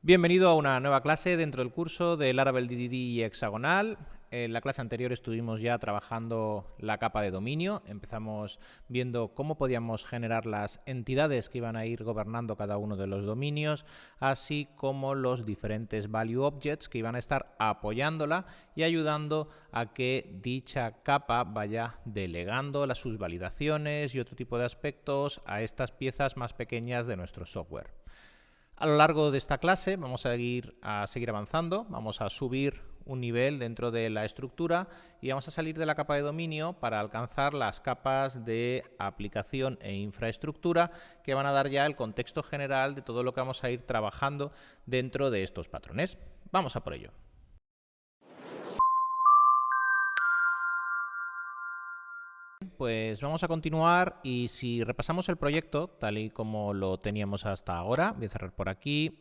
Bienvenido a una nueva clase dentro del curso de Laravel DDD y Hexagonal. En la clase anterior estuvimos ya trabajando la capa de dominio. Empezamos viendo cómo podíamos generar las entidades que iban a ir gobernando cada uno de los dominios, así como los diferentes value objects que iban a estar apoyándola y ayudando a que dicha capa vaya delegando sus validaciones y otro tipo de aspectos a estas piezas más pequeñas de nuestro software. A lo largo de esta clase vamos a seguir avanzando, vamos a subir un nivel dentro de la estructura y vamos a salir de la capa de dominio para alcanzar las capas de aplicación e infraestructura que van a dar ya el contexto general de todo lo que vamos a ir trabajando dentro de estos patrones. Vamos a por ello. Pues vamos a continuar y si repasamos el proyecto tal y como lo teníamos hasta ahora, voy a cerrar por aquí,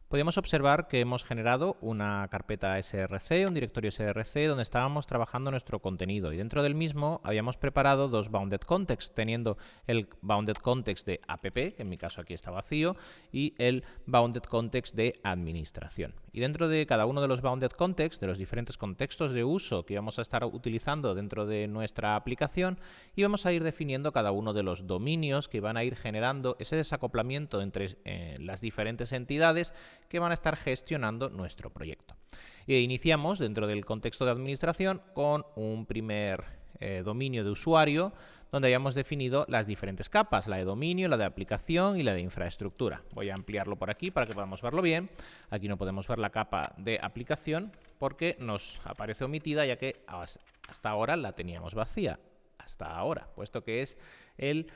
podemos observar que hemos generado una carpeta src, un directorio src donde estábamos trabajando nuestro contenido y dentro del mismo habíamos preparado dos bounded contexts, teniendo el bounded context de app, que en mi caso aquí está vacío, y el bounded context de administración. Y dentro de cada uno de los bounded contexts, de los diferentes contextos de uso que vamos a estar utilizando dentro de nuestra aplicación, íbamos a ir definiendo cada uno de los dominios que van a ir generando ese desacoplamiento entre las diferentes entidades que van a estar gestionando nuestro proyecto. Iniciamos dentro del contexto de administración con un primer dominio de usuario donde hayamos definido las diferentes capas, la de dominio, la de aplicación y la de infraestructura. Voy a ampliarlo por aquí para que podamos verlo bien. Aquí no podemos ver la capa de aplicación porque nos aparece omitida ya que hasta ahora la teníamos vacía. Hasta ahora, puesto que es el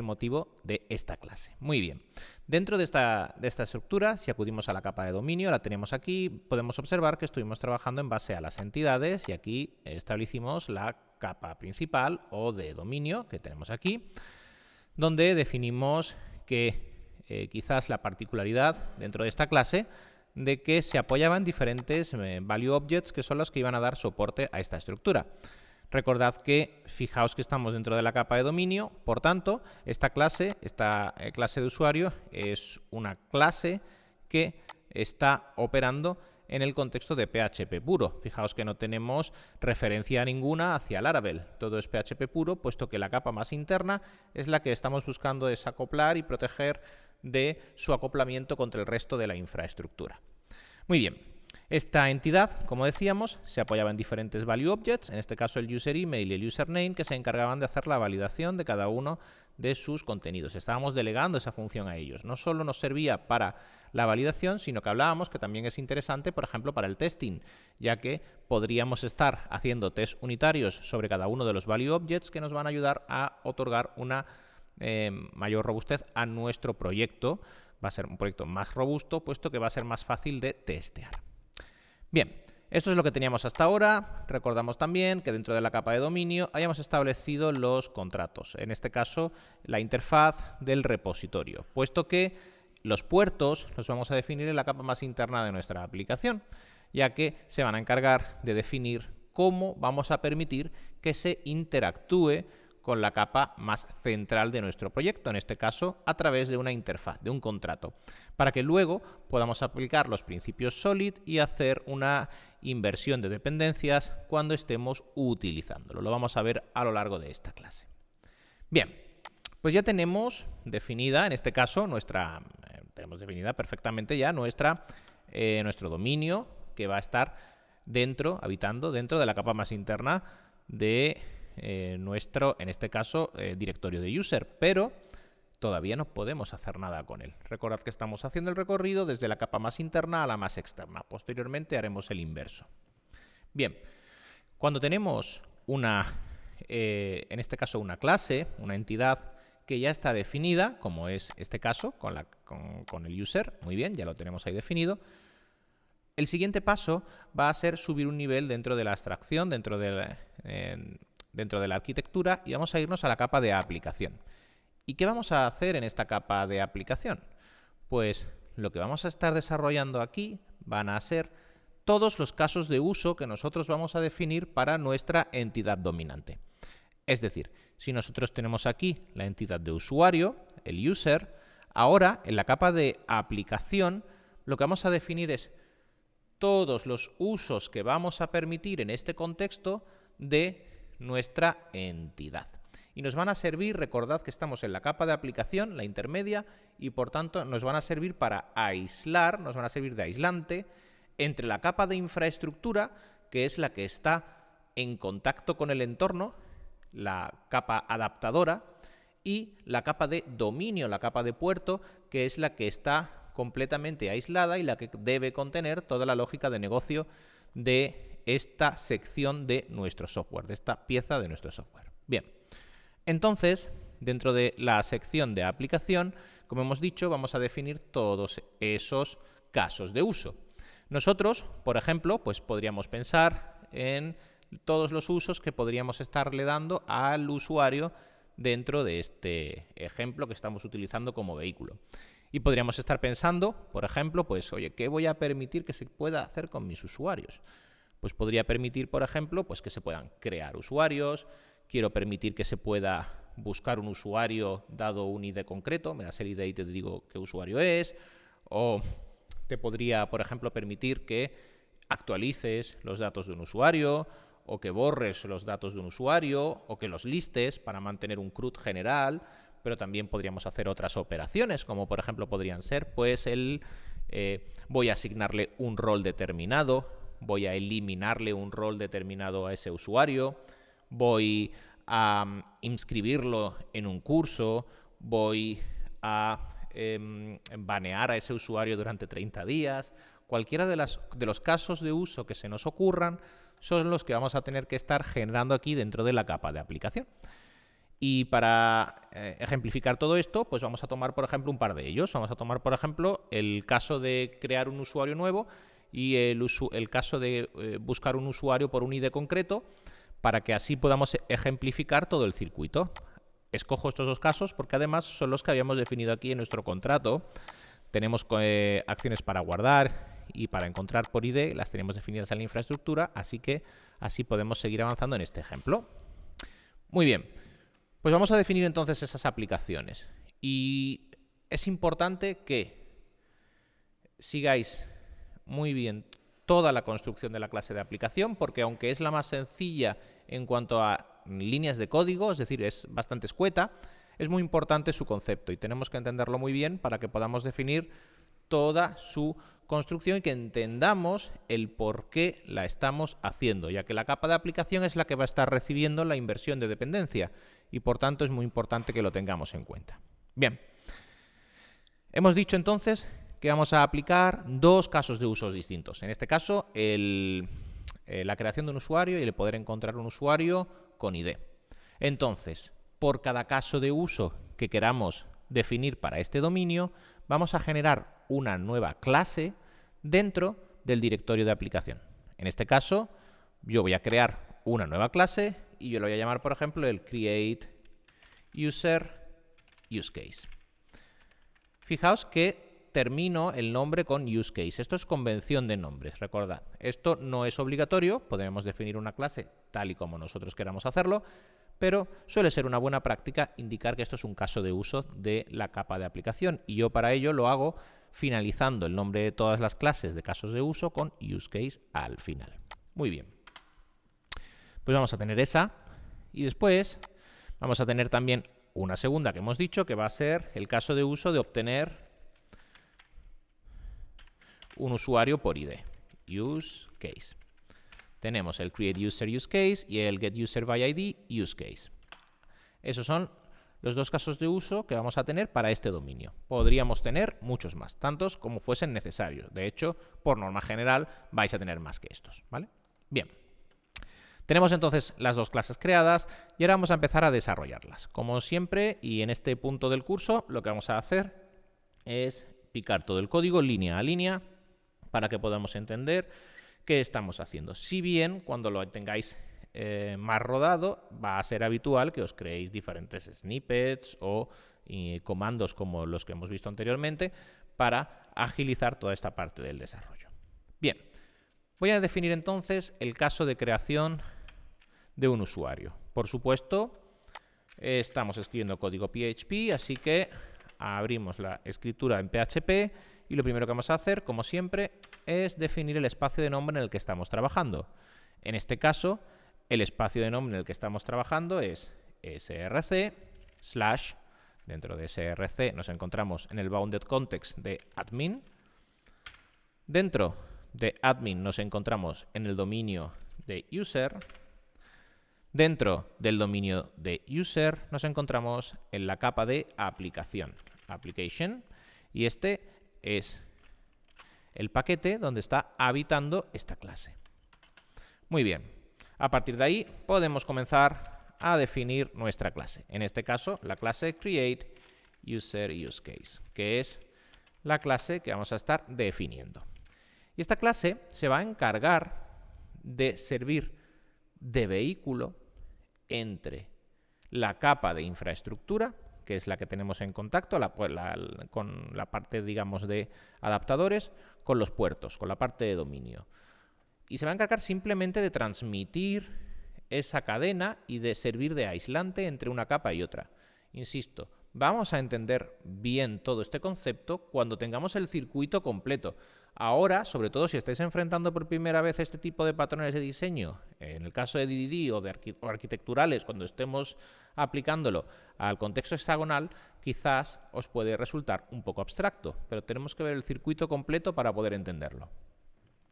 motivo de esta clase. Muy bien. Dentro de esta estructura, si acudimos a la capa de dominio, la tenemos aquí, podemos observar que estuvimos trabajando en base a las entidades y aquí establecimos la capa principal o de dominio que tenemos aquí, donde definimos que quizás la particularidad dentro de esta clase de que se apoyaban diferentes value objects que son los que iban a dar soporte a esta estructura. Recordad que, fijaos que estamos dentro de la capa de dominio, por tanto, esta clase de usuario es una clase que está operando en el contexto de PHP puro. Fijaos que no tenemos referencia ninguna hacia Laravel. Todo es PHP puro, puesto que la capa más interna es la que estamos buscando desacoplar y proteger de su acoplamiento contra el resto de la infraestructura. Muy bien. Esta entidad, como decíamos, se apoyaba en diferentes value objects, en este caso el user email y el username, que se encargaban de hacer la validación de cada uno de sus contenidos. Estábamos delegando esa función a ellos. No solo nos servía para la validación, sino que hablábamos que también es interesante, por ejemplo, para el testing, ya que podríamos estar haciendo test unitarios sobre cada uno de los value objects que nos van a ayudar a otorgar una mayor robustez a nuestro proyecto. Va a ser un proyecto más robusto, puesto que va a ser más fácil de testear. Bien, esto es lo que teníamos hasta ahora. Recordamos también que dentro de la capa de dominio hayamos establecido los contratos, en este caso la interfaz del repositorio, puesto que los puertos los vamos a definir en la capa más interna de nuestra aplicación, ya que se van a encargar de definir cómo vamos a permitir que se interactúe con la capa más central de nuestro proyecto, en este caso a través de una interfaz, de un contrato, para que luego podamos aplicar los principios SOLID y hacer una inversión de dependencias cuando estemos utilizándolo. Lo vamos a ver a lo largo de esta clase. Bien, pues ya tenemos definida, en este caso, tenemos definida perfectamente ya nuestro dominio que va a estar habitando dentro de la capa más interna de nuestro, en este caso, directorio de user, pero todavía no podemos hacer nada con él. Recordad que estamos haciendo el recorrido desde la capa más interna a la más externa. Posteriormente haremos el inverso. Bien, cuando tenemos en este caso una clase, una entidad que ya está definida, como es este caso, con el user, muy bien, ya lo tenemos ahí definido. El siguiente paso va a ser subir un nivel dentro de la abstracción, dentro de la arquitectura, y vamos a irnos a la capa de aplicación. ¿Y qué vamos a hacer en esta capa de aplicación? Pues lo que vamos a estar desarrollando aquí van a ser todos los casos de uso que nosotros vamos a definir para nuestra entidad dominante. Es decir, si nosotros tenemos aquí la entidad de usuario, el user, Ahora, en la capa de aplicación, lo que vamos a definir es todos los usos que vamos a permitir en este contexto de nuestra entidad. Y nos van a servir, recordad que estamos en la capa de aplicación, la intermedia, y por tanto nos van a servir para aislar, nos van a servir de aislante entre la capa de infraestructura, que es la que está en contacto con el entorno, la capa adaptadora, y la capa de dominio, la capa de puerto, que es la que está completamente aislada y la que debe contener toda la lógica de negocio de esta sección de nuestro software, de esta pieza de nuestro software. Bien, entonces, dentro de la sección de aplicación, como hemos dicho, vamos a definir todos esos casos de uso. Nosotros, por ejemplo, pues podríamos pensar en todos los usos que podríamos estarle dando al usuario dentro de este ejemplo que estamos utilizando como vehículo. Y podríamos estar pensando, por ejemplo, pues, oye, ¿qué voy a permitir que se pueda hacer con mis usuarios? Pues podría permitir, por ejemplo, pues que se puedan crear usuarios, quiero permitir que se pueda buscar un usuario dado un ID concreto, me das el ID y te digo qué usuario es, o te podría, por ejemplo, permitir que actualices los datos de un usuario, o que borres los datos de un usuario, o que los listes para mantener un CRUD general, pero también podríamos hacer otras operaciones, como por ejemplo podrían ser, pues voy a asignarle un rol determinado, voy a eliminarle un rol determinado a ese usuario, voy a inscribirlo en un curso, voy a banear a ese usuario durante 30 días. Cualquiera de los casos de uso que se nos ocurran son los que vamos a tener que estar generando aquí dentro de la capa de aplicación. Y para ejemplificar todo esto, pues vamos a tomar, por ejemplo, un par de ellos. Vamos a tomar, por ejemplo, el caso de crear un usuario nuevo y el caso de buscar un usuario por un ID concreto, para que así podamos ejemplificar todo el circuito. Escojo estos dos casos porque además son los que habíamos definido aquí en nuestro contrato. Tenemos acciones para guardar y para encontrar por ID, las tenemos definidas en la infraestructura, así que así podemos seguir avanzando en este ejemplo. Muy bien, pues vamos a definir entonces esas aplicaciones. Y es importante que sigáis muy bien toda la construcción de la clase de aplicación, porque aunque es la más sencilla en cuanto a líneas de código, es decir, es bastante escueta, es muy importante su concepto y tenemos que entenderlo muy bien para que podamos definir toda su construcción y que entendamos el por qué la estamos haciendo, ya que la capa de aplicación es la que va a estar recibiendo la inversión de dependencia y por tanto es muy importante que lo tengamos en cuenta. Bien, hemos dicho entonces que vamos a aplicar dos casos de usos distintos. En este caso, la creación de un usuario y el poder encontrar un usuario con ID. Entonces, por cada caso de uso que queramos definir para este dominio, vamos a generar una nueva clase dentro del directorio de aplicación. En este caso, yo voy a crear una nueva clase y yo lo voy a llamar, por ejemplo, el create user use case. Fijaos que termino el nombre con use case. Esto es convención de nombres, recordad. Esto no es obligatorio, podemos definir una clase tal y como nosotros queramos hacerlo, pero suele ser una buena práctica indicar que esto es un caso de uso de la capa de aplicación y yo para ello lo hago finalizando el nombre de todas las clases de casos de uso con use case al final. Muy bien. Pues vamos a tener esa y después vamos a tener también una segunda que hemos dicho que va a ser el caso de uso de obtener un usuario por ID. Use case. Tenemos el create user use case y el get user by ID use case. Esos son los dos casos de uso que vamos a tener para este dominio. Podríamos tener muchos más, tantos como fuesen necesarios. De hecho, por norma general, vais a tener más que estos, ¿vale? Bien. Tenemos entonces las dos clases creadas y ahora vamos a empezar a desarrollarlas. Como siempre, y en este punto del curso, lo que vamos a hacer es picar todo el código línea a línea para que podamos entender qué estamos haciendo. Si bien cuando lo tengáis más rodado, va a ser habitual que os creéis diferentes snippets o comandos como los que hemos visto anteriormente para agilizar toda esta parte del desarrollo. Bien, voy a definir entonces el caso de creación de un usuario. Por supuesto, estamos escribiendo código PHP, así que abrimos la escritura en PHP y lo primero que vamos a hacer, como siempre, es definir el espacio de nombre en el que estamos trabajando. En este caso, el espacio de nombre en el que estamos trabajando es src / dentro de src nos encontramos en el bounded context de admin. Dentro de admin nos encontramos en el dominio de user. Dentro del dominio de user nos encontramos en la capa de aplicación, application, y este es el paquete donde está habitando esta clase. Muy bien, a partir de ahí podemos comenzar a definir nuestra clase. En este caso, la clase createUserUseCase, que es la clase que vamos a estar definiendo. Y esta clase se va a encargar de servir de vehículo entre la capa de infraestructura, que es la que tenemos en contacto con la parte, digamos, de adaptadores, con los puertos, con la parte de dominio. Y se va a encargar simplemente de transmitir esa cadena y de servir de aislante entre una capa y otra. Insisto, vamos a entender bien todo este concepto cuando tengamos el circuito completo. Ahora, sobre todo si estáis enfrentando por primera vez este tipo de patrones de diseño, en el caso de DDD o arquitecturales, cuando estemos aplicándolo al contexto hexagonal, quizás os puede resultar un poco abstracto, pero tenemos que ver el circuito completo para poder entenderlo.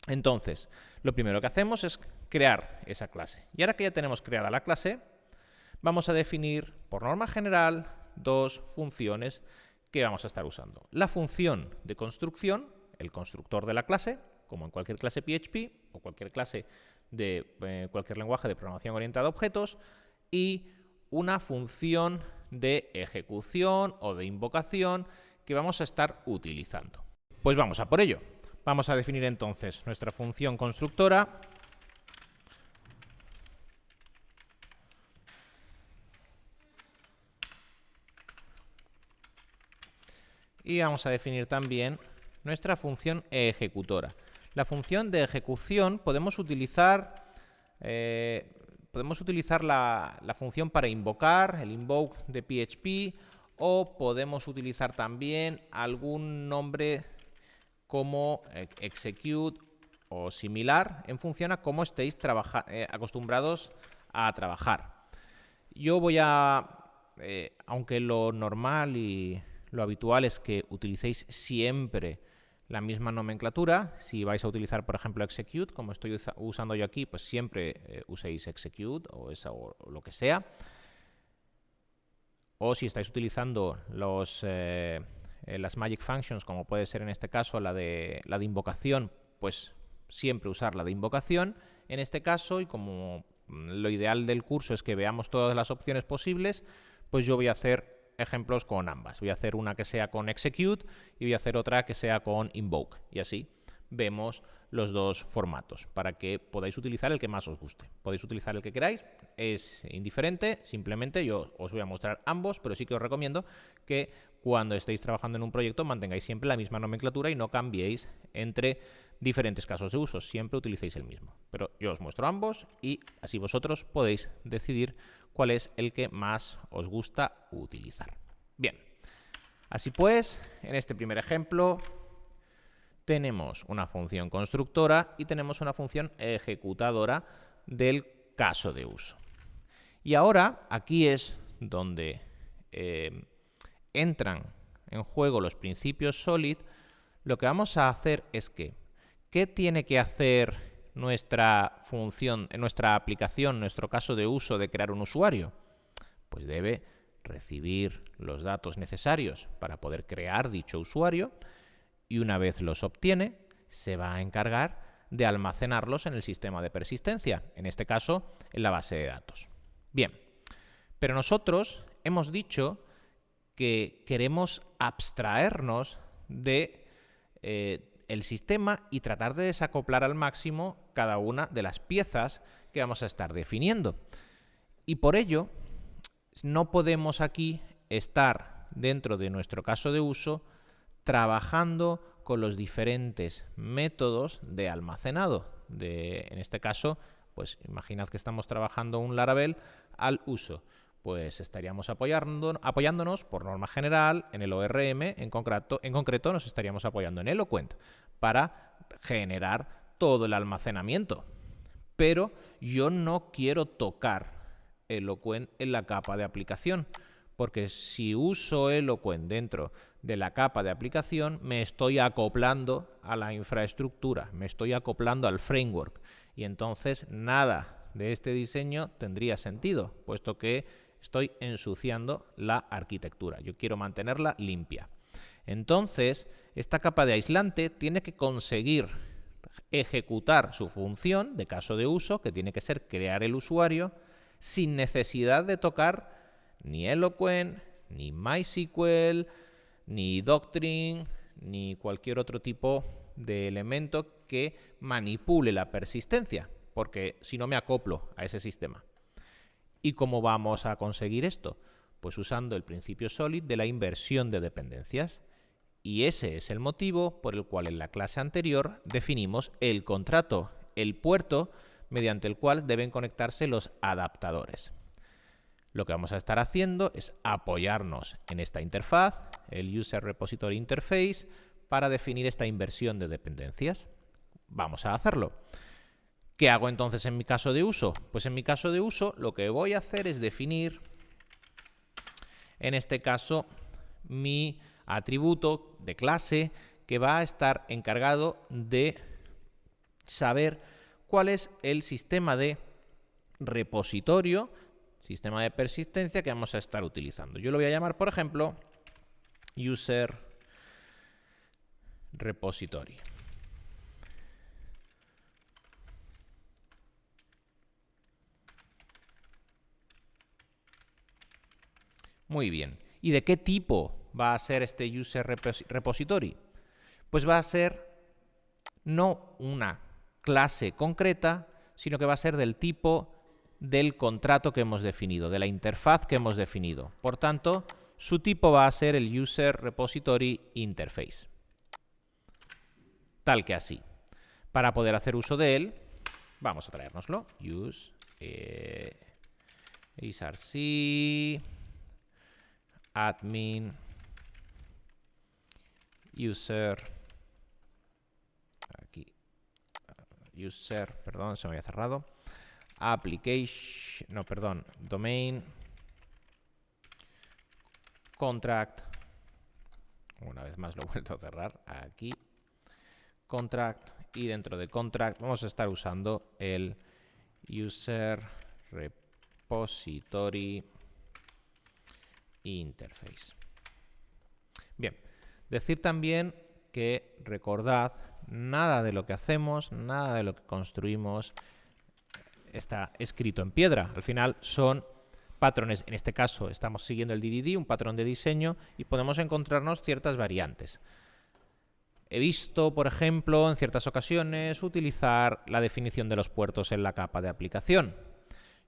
Entonces, lo primero que hacemos es crear esa clase. Y ahora que ya tenemos creada la clase, vamos a definir, por norma general, dos funciones que vamos a estar usando. La función de construcción, el constructor de la clase, como en cualquier clase PHP o cualquier clase de cualquier lenguaje de programación orientada a objetos, y una función de ejecución o de invocación que vamos a estar utilizando. Pues vamos a por ello. Vamos a definir entonces nuestra función constructora. Y vamos a definir también nuestra función ejecutora. La función de ejecución podemos utilizar la función para invocar, el invoke de PHP, o podemos utilizar también algún nombre como execute o similar en función a cómo estéis acostumbrados a trabajar. Yo voy aunque lo normal y lo habitual es que utilicéis siempre la misma nomenclatura. Si vais a utilizar, por ejemplo, execute, como estoy usando yo aquí, pues siempre uséis execute o lo que sea. O si estáis utilizando las Magic Functions, como puede ser en este caso la de invocación, pues siempre usar la de invocación. En este caso, y como lo ideal del curso es que veamos todas las opciones posibles, pues yo voy a hacer ejemplos con ambas. Voy a hacer una que sea con execute y voy a hacer otra que sea con invoke. Y así vemos los dos formatos para que podáis utilizar el que más os guste. Podéis utilizar el que queráis, es indiferente, simplemente yo os voy a mostrar ambos, pero sí que os recomiendo que cuando estéis trabajando en un proyecto mantengáis siempre la misma nomenclatura y no cambiéis entre diferentes casos de uso, siempre utilicéis el mismo. Pero yo os muestro ambos y así vosotros podéis decidir cuál es el que más os gusta utilizar. Bien, así pues, en este primer ejemplo tenemos una función constructora y tenemos una función ejecutadora del caso de uso. Y ahora aquí es donde entran en juego los principios SOLID. Lo que vamos a hacer es ¿qué tiene que hacer nuestra función, nuestra aplicación, nuestro caso de uso de crear un usuario? Pues debe recibir los datos necesarios para poder crear dicho usuario y una vez los obtiene, se va a encargar de almacenarlos en el sistema de persistencia, en este caso en la base de datos. Bien, pero nosotros hemos dicho que queremos abstraernos de el sistema y tratar de desacoplar al máximo cada una de las piezas que vamos a estar definiendo. Y por ello, no podemos aquí estar dentro de nuestro caso de uso trabajando con los diferentes métodos de almacenado. En este caso, pues imaginad que estamos trabajando un Laravel al uso. pues estaríamos apoyándonos por norma general en el ORM, en concreto nos estaríamos apoyando en Eloquent para generar todo el almacenamiento. Pero yo no quiero tocar Eloquent en la capa de aplicación, porque si uso Eloquent dentro de la capa de aplicación, me estoy acoplando a la infraestructura, me estoy acoplando al framework, y entonces nada de este diseño tendría sentido, puesto que estoy ensuciando la arquitectura. Yo quiero mantenerla limpia. Entonces, esta capa de aislante tiene que conseguir ejecutar su función de caso de uso, que tiene que ser crear el usuario, sin necesidad de tocar ni Eloquent, ni MySQL, ni Doctrine, ni cualquier otro tipo de elemento que manipule la persistencia, porque si no me acoplo a ese sistema. ¿Y cómo vamos a conseguir esto? Pues usando el principio SOLID de la inversión de dependencias. Y ese es el motivo por el cual en la clase anterior definimos el contrato, el puerto mediante el cual deben conectarse los adaptadores. Lo que vamos a estar haciendo es apoyarnos en esta interfaz, el User Repository Interface, para definir esta inversión de dependencias. Vamos a hacerlo. ¿Qué hago entonces en mi caso de uso? Pues en mi caso de uso lo que voy a hacer es definir, en este caso, mi atributo de clase que va a estar encargado de saber cuál es el sistema de repositorio, sistema de persistencia que vamos a estar utilizando. Yo lo voy a llamar, por ejemplo, User Repository. Muy bien. ¿Y de qué tipo va a ser este User Repository? Pues va a ser no una clase concreta, sino que va a ser del tipo del contrato que hemos definido, de la interfaz que hemos definido. Por tanto, su tipo va a ser el User Repository Interface. Tal que así. Para poder hacer uso de él, vamos a traérnoslo. Use src admin user aquí user, perdón, se me había cerrado, application, no, perdón, domain contract, una vez más lo he vuelto a cerrar, aquí contract, y dentro de contract vamos a estar usando el user repository interface. Bien, decir también que recordad, nada de lo que hacemos, nada de lo que construimos está escrito en piedra. Al final son patrones. En este caso estamos siguiendo el DDD, un patrón de diseño, y podemos encontrarnos ciertas variantes. He visto, por ejemplo, en ciertas ocasiones utilizar la definición de los puertos en la capa de aplicación.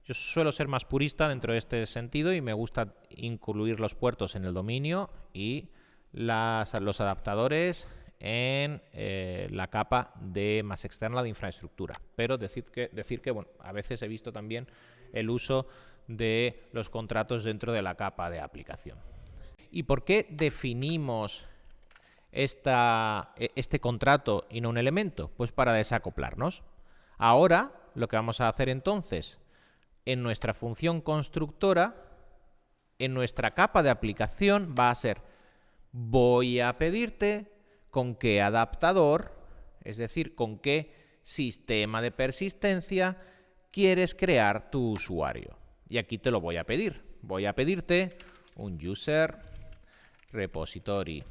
Yo suelo ser más purista dentro de este sentido y me gusta incluir los puertos en el dominio y los adaptadores en la capa más externa de infraestructura. Pero decir que bueno, a veces he visto también el uso de los contratos dentro de la capa de aplicación. ¿Y por qué definimos este contrato y no un elemento? Pues para desacoplarnos. Ahora lo que vamos a hacer entonces, en nuestra función constructora, en nuestra capa de aplicación, va a ser: voy a pedirte con qué adaptador, es decir, con qué sistema de persistencia quieres crear tu usuario. Y aquí te lo voy a pedir. Voy a pedirte un User Repository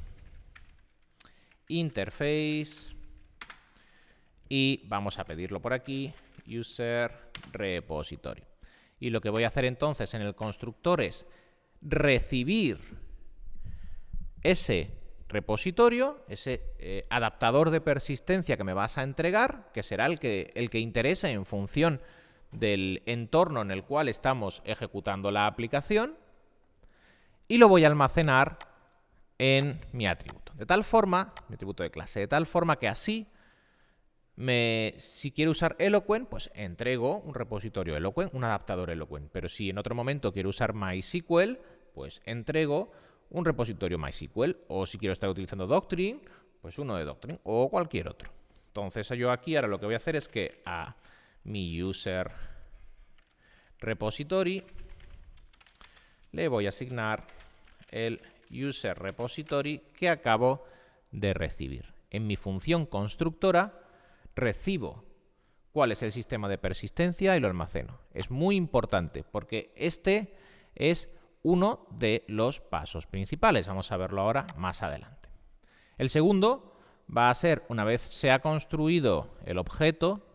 Interface y vamos a pedirlo por aquí, User Repository. Y lo que voy a hacer entonces en el constructor es recibir ese repositorio, ese adaptador de persistencia que me vas a entregar, que será el que interese en función del entorno en el cual estamos ejecutando la aplicación, y lo voy a almacenar en mi atributo. De tal forma, mi atributo de clase, de tal forma que así Si quiero usar Eloquent, pues entrego un repositorio Eloquent, un adaptador Eloquent. Pero si en otro momento quiero usar MySQL, pues entrego un repositorio MySQL. O si quiero estar utilizando Doctrine, pues uno de Doctrine o cualquier otro. Entonces yo aquí ahora lo que voy a hacer es que a mi user repository le voy a asignar el user repository que acabo de recibir. En mi función constructora recibo cuál es el sistema de persistencia y lo almaceno. Es muy importante porque este es uno de los pasos principales. Vamos a verlo ahora más adelante. El segundo va a ser, una vez se ha construido el objeto,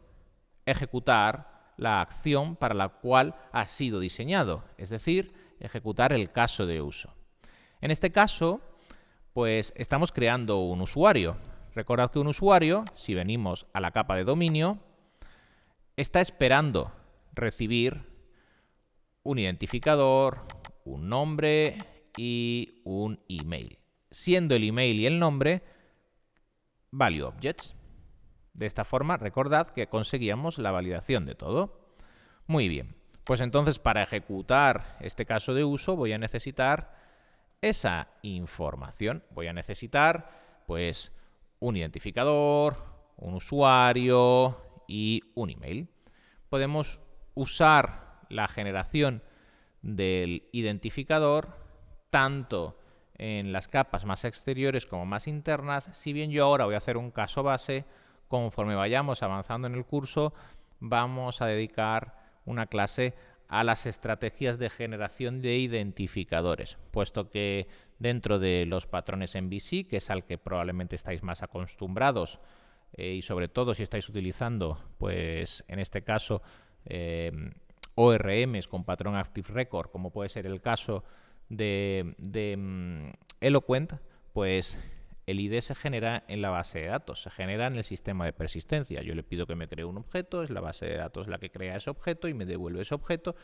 ejecutar la acción para la cual ha sido diseñado, es decir, ejecutar el caso de uso. En este caso, pues estamos creando un usuario. Recordad que un usuario, si venimos a la capa de dominio, está esperando recibir un identificador, un nombre y un email, siendo el email y el nombre value objects. De esta forma, recordad que conseguíamos la validación de todo. Muy bien, pues entonces para ejecutar este caso de uso voy a necesitar esa información. Voy a necesitar, pues, un identificador, un usuario y un email. Podemos usar la generación del identificador tanto en las capas más exteriores como más internas, si bien yo ahora voy a hacer un caso base. Conforme vayamos avanzando en el curso, vamos a dedicar una clase a las estrategias de generación de identificadores, puesto que dentro de los patrones MVC, que es al que probablemente estáis más acostumbrados, y sobre todo si estáis utilizando, pues en este caso, ORMs con patrón Active Record, como puede ser el caso de Eloquent, pues el ID se genera en la base de datos, se genera en el sistema de persistencia. Yo le pido que me cree un objeto, es la base de datos la que crea ese objeto y me devuelve ese objeto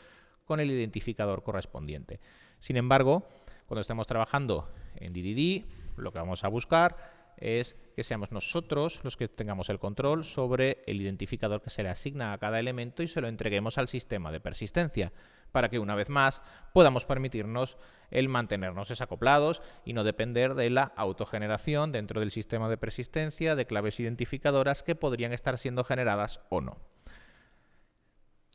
con el identificador correspondiente. Sin embargo, cuando estemos trabajando en DDD, lo que vamos a buscar es que seamos nosotros los que tengamos el control sobre el identificador que se le asigna a cada elemento y se lo entreguemos al sistema de persistencia, para que una vez más podamos permitirnos el mantenernos desacoplados y no depender de la autogeneración dentro del sistema de persistencia de claves identificadoras que podrían estar siendo generadas o no.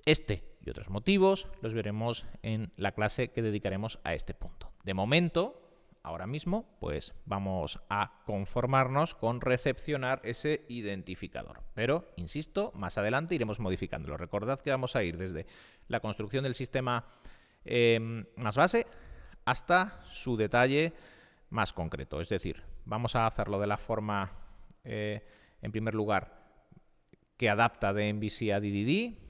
Este y otros motivos los veremos en la clase que dedicaremos a este punto. De momento, ahora mismo, pues vamos a conformarnos con recepcionar ese identificador. Pero, insisto, más adelante iremos modificándolo. Recordad que vamos a ir desde la construcción del sistema más base hasta su detalle más concreto. Es decir, vamos a hacerlo de la forma, en primer lugar, que adapta de MVC a DDD.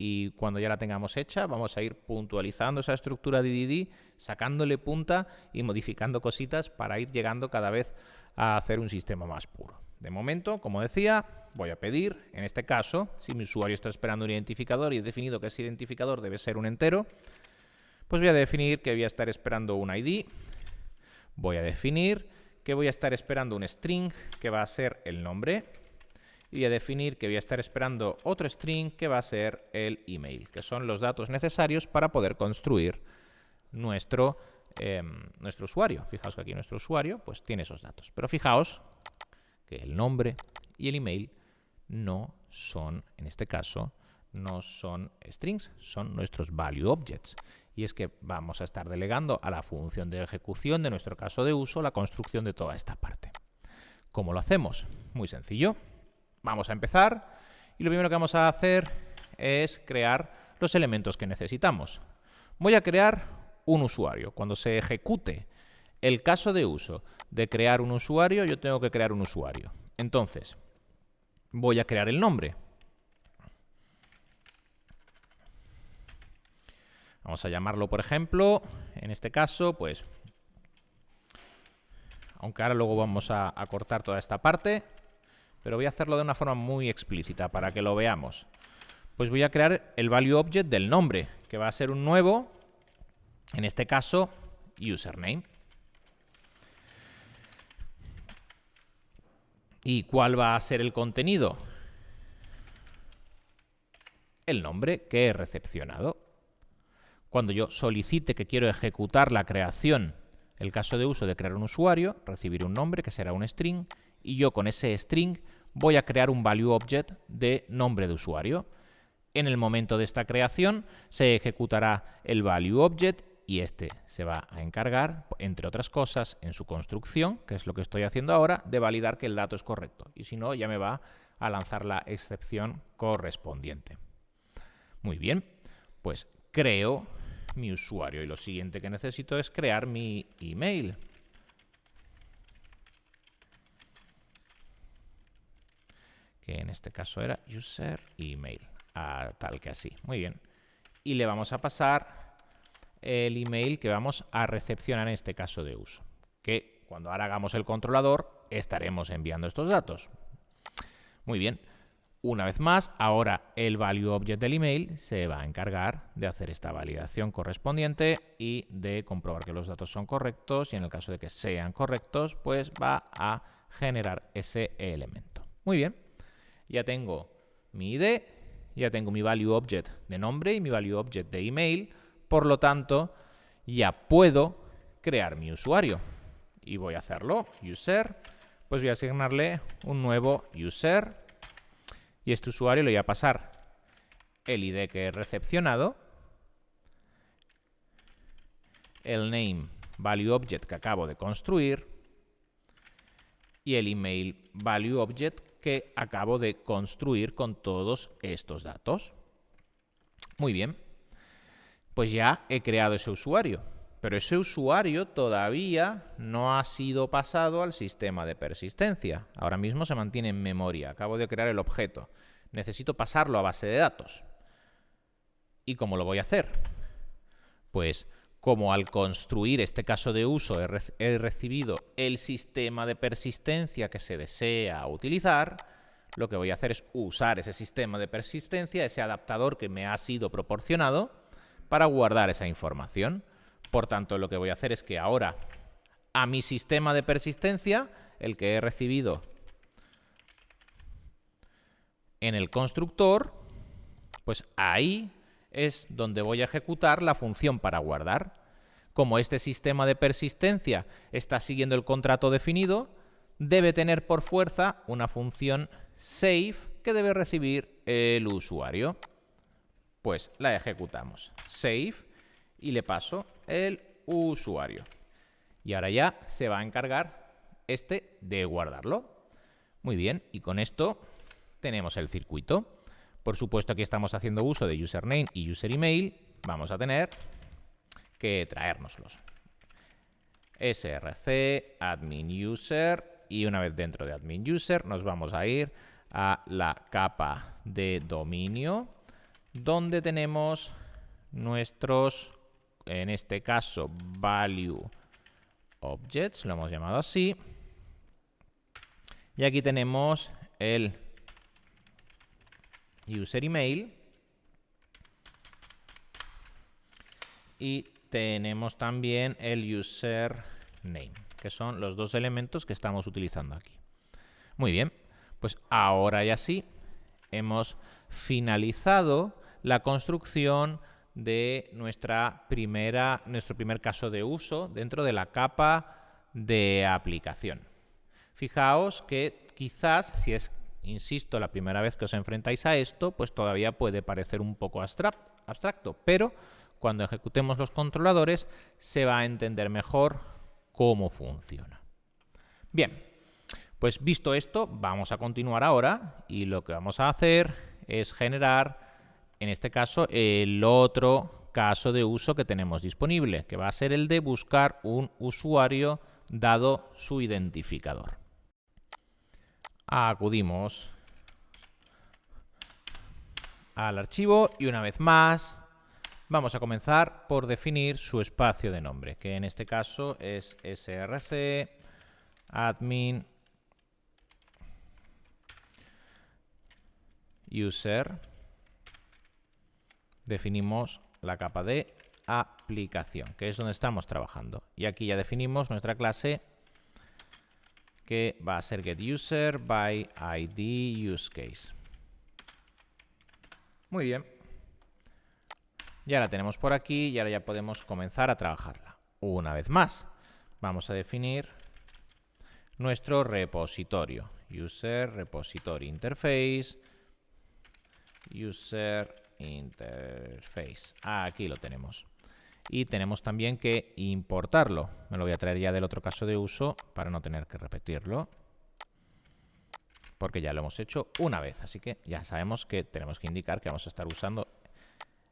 Y cuando ya la tengamos hecha, vamos a ir puntualizando esa estructura DDD, sacándole punta y modificando cositas para ir llegando cada vez a hacer un sistema más puro. De momento, como decía, voy a pedir, en este caso, si mi usuario está esperando un identificador y he definido que ese identificador debe ser un entero, pues voy a definir que voy a estar esperando un ID, voy a definir que voy a estar esperando un string que va a ser el nombre, y a definir que voy a estar esperando otro string que va a ser el email, que son los datos necesarios para poder construir nuestro usuario. Fijaos que aquí nuestro usuario pues tiene esos datos. Pero fijaos que el nombre y el email no son, en este caso, no son strings, son nuestros value objects. Y es que vamos a estar delegando a la función de ejecución de nuestro caso de uso la construcción de toda esta parte. ¿Cómo lo hacemos? Muy sencillo. Vamos a empezar y lo primero que vamos a hacer es crear los elementos que necesitamos. Voy a crear un usuario. Cuando se ejecute el caso de uso de crear un usuario, yo tengo que crear un usuario. Entonces, voy a crear el nombre. Vamos a llamarlo, por ejemplo, en este caso, pues, aunque ahora luego vamos a cortar toda esta parte, pero voy a hacerlo de una forma muy explícita para que lo veamos. Pues voy a crear el value object del nombre, que va a ser un nuevo, en este caso, username. ¿Y cuál va a ser el contenido? el nombre que he recepcionado. Cuando yo solicite que quiero ejecutar la creación, el caso de uso de crear un usuario, recibiré un nombre que será un string, y yo con ese string voy a crear un value object de nombre de usuario. En el momento de esta creación se ejecutará el value object y este se va a encargar, entre otras cosas, en su construcción, que es lo que estoy haciendo ahora, de validar que el dato es correcto. Y si no, ya me va a lanzar la excepción correspondiente. Muy bien, pues creo mi usuario y lo siguiente que necesito es crear mi email. Que en este caso era user email, tal que así. Muy bien. Y le vamos a pasar el email que vamos a recepcionar en este caso de uso, que cuando ahora hagamos el controlador estaremos enviando estos datos. Muy bien. Una vez más, ahora el value object del email se va a encargar de hacer esta validación correspondiente y de comprobar que los datos son correctos, y en el caso de que sean correctos, pues va a generar ese elemento. Muy bien. Ya tengo mi ID, ya tengo mi value object de nombre y mi value object de email. Por lo tanto, ya puedo crear mi usuario. Y voy a hacerlo, user, pues voy a asignarle un nuevo user. Y este usuario le voy a pasar el ID que he recepcionado, el name value object que acabo de construir y el email value object que acabo de construir con todos estos datos. Muy bien. Pues ya he creado ese usuario, pero ese usuario todavía no ha sido pasado al sistema de persistencia. Ahora mismo se mantiene en memoria. Acabo de crear el objeto. Necesito pasarlo a base de datos. ¿Y cómo lo voy a hacer? Pues como al construir este caso de uso he recibido el sistema de persistencia que se desea utilizar, lo que voy a hacer es usar ese sistema de persistencia, ese adaptador que me ha sido proporcionado, para guardar esa información. Por tanto, lo que voy a hacer es que ahora a mi sistema de persistencia, el que he recibido en el constructor, pues ahí es donde voy a ejecutar la función para guardar. Como este sistema de persistencia está siguiendo el contrato definido, debe tener por fuerza una función save que debe recibir el usuario. Pues la ejecutamos, save, y le paso el usuario. Y ahora ya se va a encargar este de guardarlo. Muy bien, y con esto tenemos el circuito. Por supuesto, aquí estamos haciendo uso de username y user email. Vamos a tener que traérnoslos. src admin user, y una vez dentro de admin user nos vamos a ir a la capa de dominio, donde tenemos nuestros, en este caso, value objects, lo hemos llamado así. Y aquí tenemos el user email y tenemos también el user name, que son los dos elementos que estamos utilizando aquí. Muy bien, pues ahora ya sí hemos finalizado la construcción de nuestro primer caso de uso dentro de la capa de aplicación. Fijaos que quizás, si es, insisto, la primera vez que os enfrentáis a esto, pues todavía puede parecer un poco abstracto, pero cuando ejecutemos los controladores se va a entender mejor cómo funciona. Bien, pues visto esto, vamos a continuar ahora y lo que vamos a hacer es generar, en este caso, el otro caso de uso que tenemos disponible, que va a ser el de buscar un usuario dado su identificador. Acudimos al archivo y una vez más vamos a comenzar por definir su espacio de nombre, que en este caso es src admin user. Definimos la capa de aplicación, que es donde estamos trabajando. Y aquí ya definimos nuestra clase, que va a ser getUser by ID useCase. Muy bien, Ya la tenemos por aquí y ahora ya podemos comenzar a trabajarla. Una vez más, vamos a definir nuestro repositorio. User Repository Interface. User Interface. Aquí lo tenemos. Y tenemos también que importarlo. Me lo voy a traer ya del otro caso de uso para no tener que repetirlo, porque ya lo hemos hecho una vez. Así que ya sabemos que tenemos que indicar que vamos a estar usando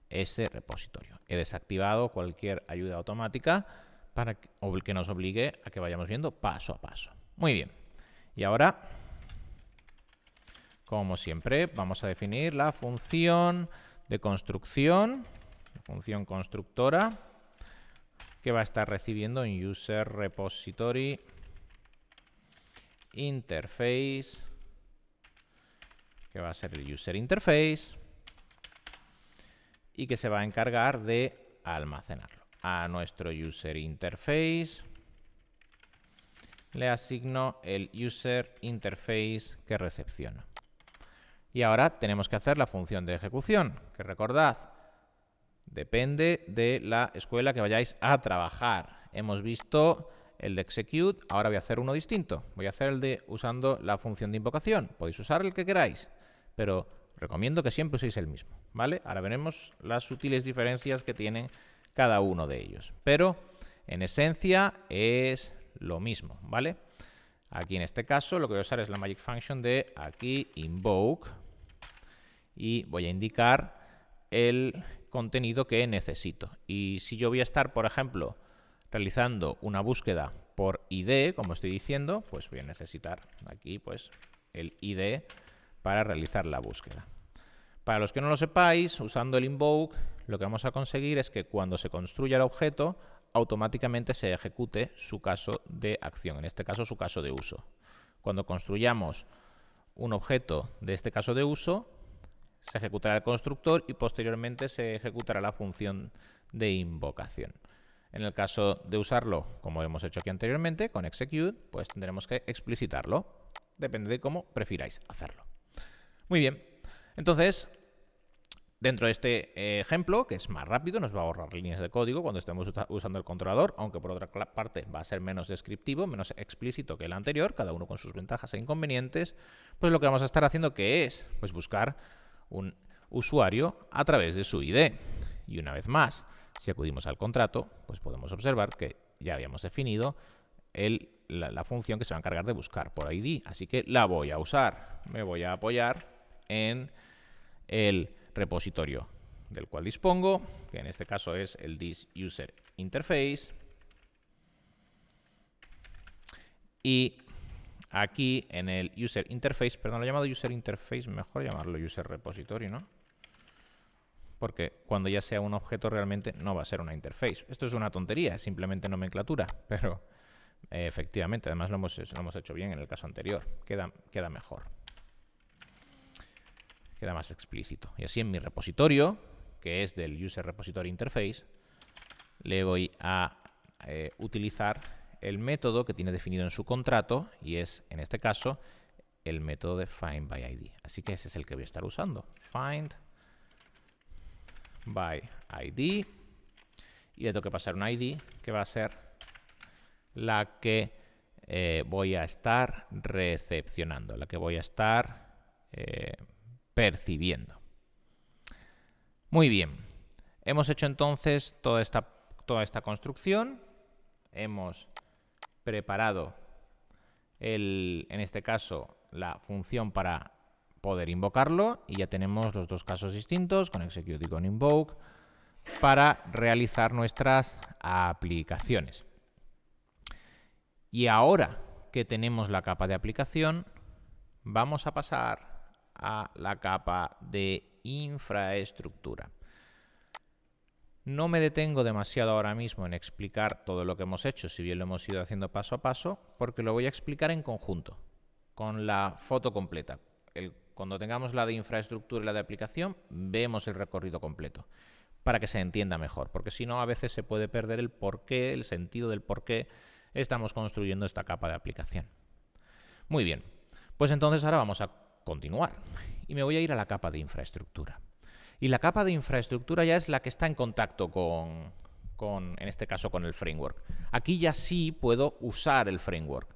ese repositorio. He desactivado cualquier ayuda automática para que nos obligue a que vayamos viendo paso a paso. Muy bien. Y ahora, como siempre, vamos a definir la función de construcción, la función constructora, que va a estar recibiendo en User Repository Interface, que va a ser el User Interface, y que se va a encargar de almacenarlo. A nuestro User Interface le asigno el User Interface que recepciona. Y ahora tenemos que hacer la función de ejecución, que recordad, depende de la escuela que vayáis a trabajar. Hemos visto el de execute, ahora voy a hacer uno distinto. Voy a hacer el de usando la función de invocación. Podéis usar el que queráis, pero recomiendo que siempre uséis el mismo, ¿vale? Ahora veremos las sutiles diferencias que tienen cada uno de ellos. Pero en esencia es lo mismo, ¿vale? Aquí en este caso lo que voy a usar es la magic function de aquí invoke y voy a indicar el contenido que necesito. Y si yo voy a estar, por ejemplo, realizando una búsqueda por ID, como estoy diciendo, pues voy a necesitar aquí pues el ID para realizar la búsqueda. Para los que no lo sepáis, usando el invoke, lo que vamos a conseguir es que cuando se construya el objeto, automáticamente se ejecute su caso de acción, en este caso su caso de uso. Cuando construyamos un objeto de este caso de uso, se ejecutará el constructor y posteriormente se ejecutará la función de invocación. En el caso de usarlo, como hemos hecho aquí anteriormente, con execute, pues tendremos que explicitarlo. Depende de cómo prefiráis hacerlo. Muy bien. Entonces, dentro de este ejemplo, que es más rápido, nos va a ahorrar líneas de código cuando estemos usando el controlador, aunque por otra parte va a ser menos descriptivo, menos explícito que el anterior, cada uno con sus ventajas e inconvenientes, pues lo que vamos a estar haciendo que es pues buscar un usuario a través de su ID. Y una vez más, si acudimos al contrato, pues podemos observar que ya habíamos definido la función que se va a encargar de buscar por ID. Así que la voy a usar. Me voy a apoyar en el repositorio del cual dispongo, que en este caso es el this user interface. Y aquí en el user interface, perdón, lo he llamado user interface, mejor llamarlo user repository, ¿no? Porque cuando ya sea un objeto realmente no va a ser una interface. Esto es una tontería, es simplemente nomenclatura, pero efectivamente, además lo hemos hecho bien en el caso anterior. Queda mejor. Queda más explícito. Y así en mi repositorio, que es del user repository interface, le voy a utilizar el método que tiene definido en su contrato y es, en este caso, el método de find by ID. Así que ese es el que voy a estar usando. Find by ID. Y le tengo que pasar una ID que va a ser la que voy a estar recepcionando, la que voy a estar percibiendo. Muy bien. Hemos hecho entonces toda esta construcción. Hemos preparado, en este caso, la función para poder invocarlo y ya tenemos los dos casos distintos, con execute y con invoke, para realizar nuestras aplicaciones. Y ahora que tenemos la capa de aplicación, vamos a pasar a la capa de infraestructura. No me detengo demasiado ahora mismo en explicar todo lo que hemos hecho, si bien lo hemos ido haciendo paso a paso, porque lo voy a explicar en conjunto, con la foto completa. Cuando tengamos la de infraestructura y la de aplicación, vemos el recorrido completo, para que se entienda mejor, porque si no, a veces se puede perder el porqué, el sentido del por qué estamos construyendo esta capa de aplicación. Muy bien, pues entonces ahora vamos a continuar y me voy a ir a la capa de infraestructura. Y la capa de infraestructura ya es la que está en contacto en este caso, con el framework. Aquí ya sí puedo usar el framework,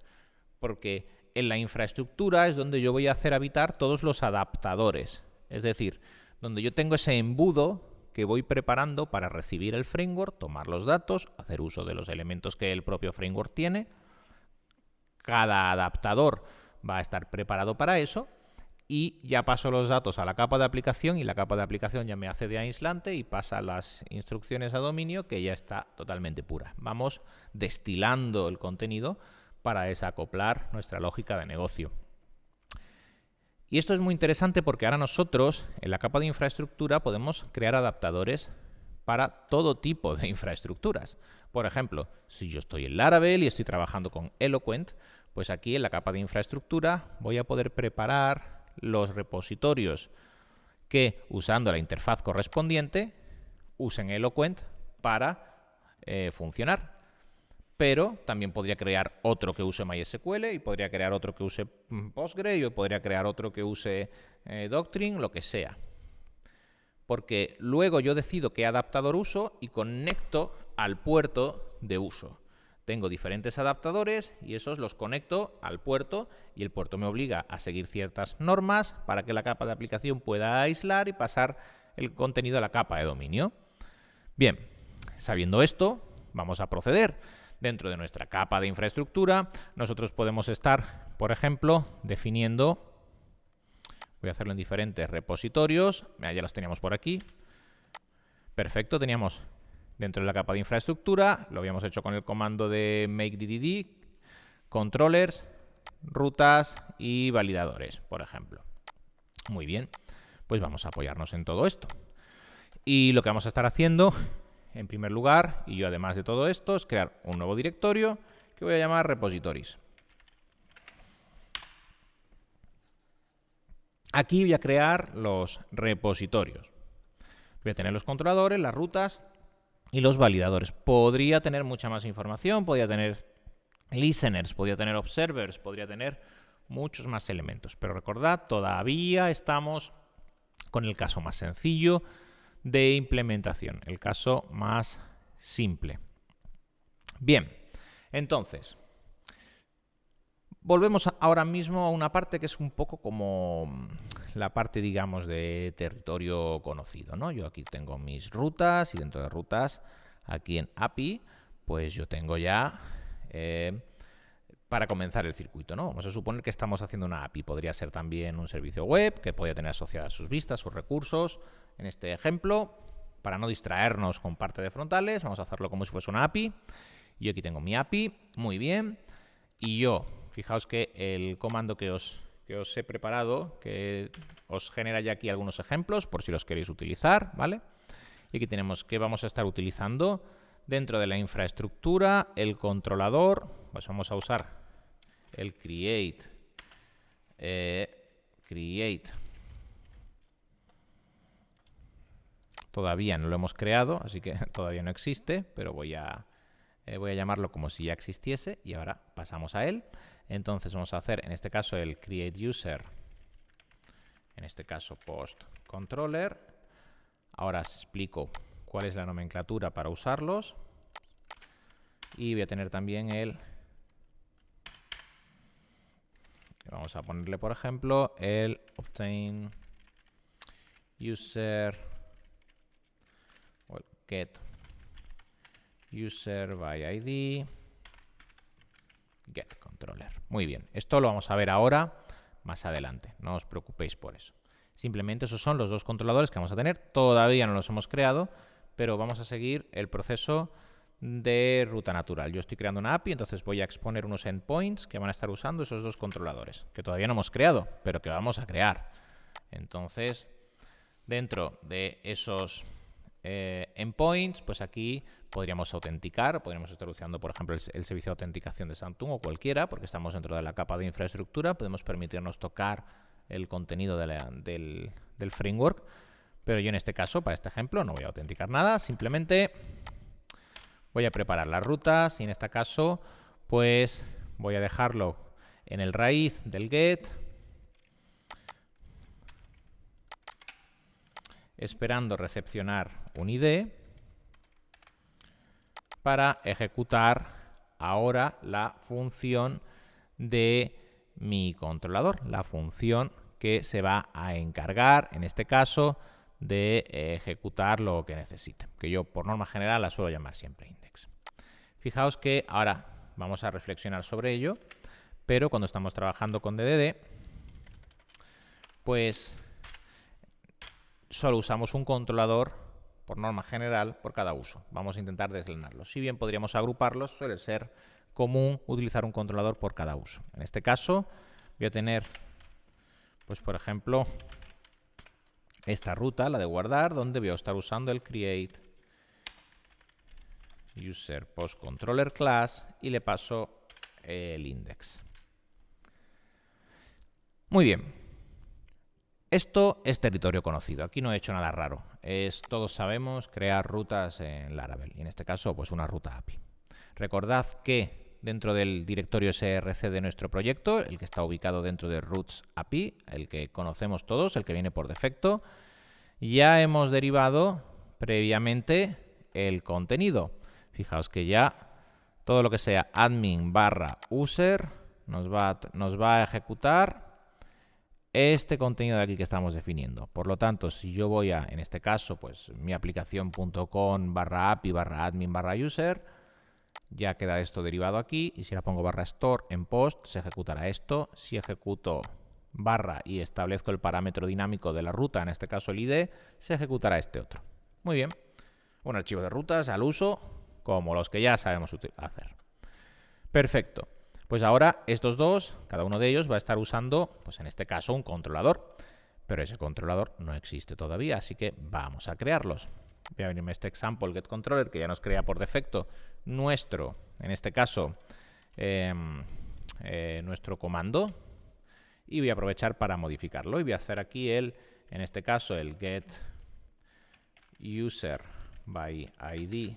porque en la infraestructura es donde yo voy a hacer habitar todos los adaptadores. Es decir, donde yo tengo ese embudo que voy preparando para recibir el framework, tomar los datos, hacer uso de los elementos que el propio framework tiene. Cada adaptador va a estar preparado para eso y ya paso los datos a la capa de aplicación y la capa de aplicación ya me hace de aislante y pasa las instrucciones a dominio, que ya está totalmente pura. Vamos destilando el contenido para desacoplar nuestra lógica de negocio. Y esto es muy interesante porque ahora nosotros en la capa de infraestructura podemos crear adaptadores para todo tipo de infraestructuras. Por ejemplo, si yo estoy en Laravel y estoy trabajando con Eloquent, pues aquí en la capa de infraestructura voy a poder preparar los repositorios que, usando la interfaz correspondiente, usen Eloquent para funcionar. Pero también podría crear otro que use MySQL y podría crear otro que use Postgre y podría crear otro que use Doctrine, lo que sea. Porque luego yo decido qué adaptador uso y conecto al puerto de uso. Tengo diferentes adaptadores y esos los conecto al puerto y el puerto me obliga a seguir ciertas normas para que la capa de aplicación pueda aislar y pasar el contenido a la capa de dominio. Bien, sabiendo esto, vamos a proceder. Dentro de nuestra capa de infraestructura, nosotros podemos estar, por ejemplo, definiendo, voy a hacerlo en diferentes repositorios, ya los teníamos por aquí. Perfecto, teníamos dentro de la capa de infraestructura, lo habíamos hecho con el comando de makeDDD, controllers, rutas y validadores, por ejemplo. Muy bien, pues vamos a apoyarnos en todo esto. Y lo que vamos a estar haciendo, en primer lugar, y yo además de todo esto, es crear un nuevo directorio que voy a llamar repositories. Aquí voy a crear los repositorios. Voy a tener los controladores, las rutas y los validadores. Podría tener mucha más información, podría tener listeners, podría tener observers, podría tener muchos más elementos. Pero recordad, todavía estamos con el caso más sencillo de implementación, el caso más simple. Bien, entonces, volvemos ahora mismo a una parte que es un poco como la parte, digamos, de territorio conocido, ¿no? Yo aquí tengo mis rutas y dentro de rutas, aquí en API, pues yo tengo ya para comenzar el circuito, ¿no? Vamos a suponer que estamos haciendo una API. Podría ser también un servicio web que podría tener asociadas sus vistas, sus recursos. En este ejemplo, para no distraernos con parte de frontales, vamos a hacerlo como si fuese una API. Yo aquí tengo mi API, muy bien. Y yo, fijaos que el comando que os he preparado, que os genera ya aquí algunos ejemplos por si los queréis utilizar, ¿vale? Y aquí tenemos que vamos a estar utilizando dentro de la infraestructura el controlador. Pues vamos a usar el create. Todavía no lo hemos creado, así que todavía no existe, pero voy a llamarlo como si ya existiese y ahora pasamos a él. Entonces vamos a hacer en este caso el create user, en este caso post controller. Ahora os explico cuál es la nomenclatura para usarlos y voy a tener también el, vamos a ponerle por ejemplo el obtain user o el get user by ID get controller. Muy bien, esto lo vamos a ver ahora más adelante, no os preocupéis por eso. Simplemente esos son los dos controladores que vamos a tener. Todavía no los hemos creado, pero vamos a seguir el proceso de ruta natural. Yo estoy creando una API, entonces voy a exponer unos endpoints que van a estar usando esos dos controladores, que todavía no hemos creado, pero que vamos a crear. Entonces, dentro de esos endpoints, pues aquí podríamos autenticar, podríamos estar usando, por ejemplo, el servicio de autenticación de Samsung o cualquiera, porque estamos dentro de la capa de infraestructura, podemos permitirnos tocar el contenido del framework, pero yo en este caso, para este ejemplo, no voy a autenticar nada, simplemente voy a preparar las rutas y en este caso, pues voy a dejarlo en el raíz del get. esperando recepcionar un ID para ejecutar ahora la función de mi controlador, la función que se va a encargar, en este caso, de ejecutar lo que necesite, que yo por norma general la suelo llamar siempre index. Fijaos que ahora vamos a reflexionar sobre ello, pero cuando estamos trabajando con DDD, pues solo usamos un controlador por norma general por cada uso. Vamos a intentar desgranarlos. Si bien podríamos agruparlos, suele ser común utilizar un controlador por cada uso. En este caso voy a tener, pues por ejemplo, esta ruta, la de guardar, donde voy a estar usando el create user post controller class y le paso el index. Muy bien. Esto es territorio conocido. Aquí no he hecho nada raro. Todos sabemos crear rutas en Laravel. Y en este caso, pues una ruta API. Recordad que dentro del directorio src de nuestro proyecto, el que está ubicado dentro de Routes API, el que conocemos todos, el que viene por defecto, ya hemos derivado previamente el contenido. Fijaos que ya todo lo que sea admin/user nos va a ejecutar este contenido de aquí que estamos definiendo. Por lo tanto, si yo voy a, en este caso, pues mi aplicación.com/api/admin/user, ya queda esto derivado aquí, y si la pongo /store en post, se ejecutará esto. Si ejecuto barra y establezco el parámetro dinámico de la ruta, en este caso el ID, se ejecutará este otro. Muy bien. Un archivo de rutas al uso, como los que ya sabemos hacer. Perfecto. Pues ahora estos dos, cada uno de ellos va a estar usando, pues en este caso, un controlador. Pero ese controlador no existe todavía, así que vamos a crearlos. Voy a venirme a este example getController, que ya nos crea por defecto nuestro, en este caso, nuestro comando. Y voy a aprovechar para modificarlo. Y voy a hacer aquí en este caso, el getUserById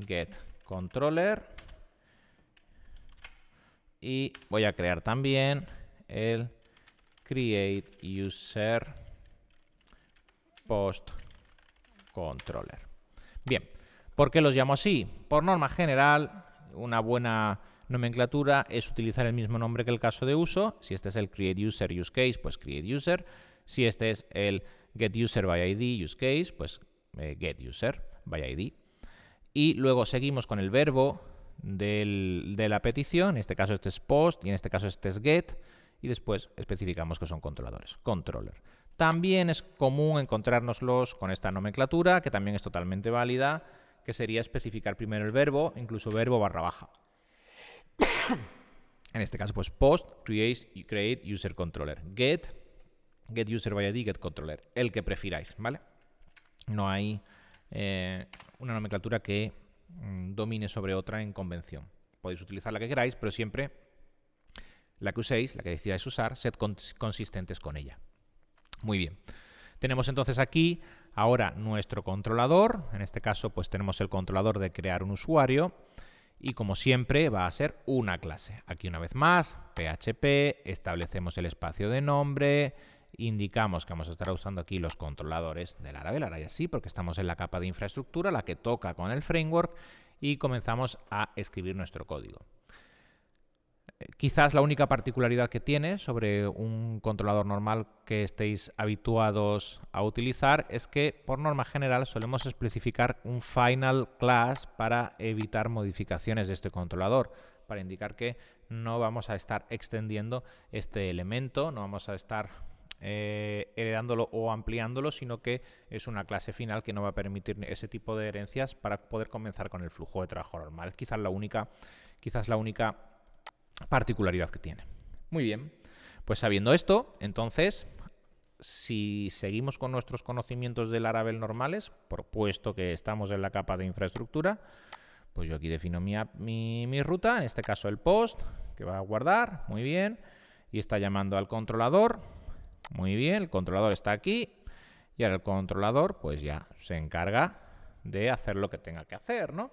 getController. Y voy a crear también el createUserPostController. Bien, ¿por qué los llamo así? Por norma general, una buena nomenclatura es utilizar el mismo nombre que el caso de uso. Si este es el createUserUseCase, pues createUser. Si este es el getUserById useCase, pues getUserById. Y luego seguimos con el verbo de la petición, en este caso este es post y en este caso este es get, y después especificamos que son controladores, controller. También es común encontrárnoslos con esta nomenclatura, que también es totalmente válida, que sería especificar primero el verbo, incluso verbo /. En este caso, pues post, create user controller, get user by id, get controller, el que prefiráis, ¿vale? No hay una nomenclatura que domine sobre otra en convención. Podéis utilizar la que queráis, pero siempre la que uséis, la que decidáis usar, sed consistentes con ella. Muy bien. Tenemos entonces aquí ahora nuestro controlador. En este caso, pues tenemos el controlador de crear un usuario. Y como siempre, va a ser una clase. Aquí una vez más, PHP, establecemos el espacio de nombre, indicamos que vamos a estar usando aquí los controladores de Laravel, ahora ya sí, porque estamos en la capa de infraestructura, la que toca con el framework, y comenzamos a escribir nuestro código. Quizás la única particularidad que tiene sobre un controlador normal que estéis habituados a utilizar es que, por norma general, solemos especificar un final class para evitar modificaciones de este controlador, para indicar que no vamos a estar extendiendo este elemento, no vamos a estar heredándolo o ampliándolo, sino que es una clase final que no va a permitir ese tipo de herencias para poder comenzar con el flujo de trabajo normal. Es quizás la única particularidad que tiene. Muy bien, pues sabiendo esto, entonces, si seguimos con nuestros conocimientos de Laravel normales, por puesto que estamos en la capa de infraestructura, pues yo aquí defino mi ruta, en este caso el post, que va a guardar, muy bien, y está llamando al controlador, muy bien, el controlador está aquí, y ahora el controlador pues ya se encarga de hacer lo que tenga que hacer, ¿no?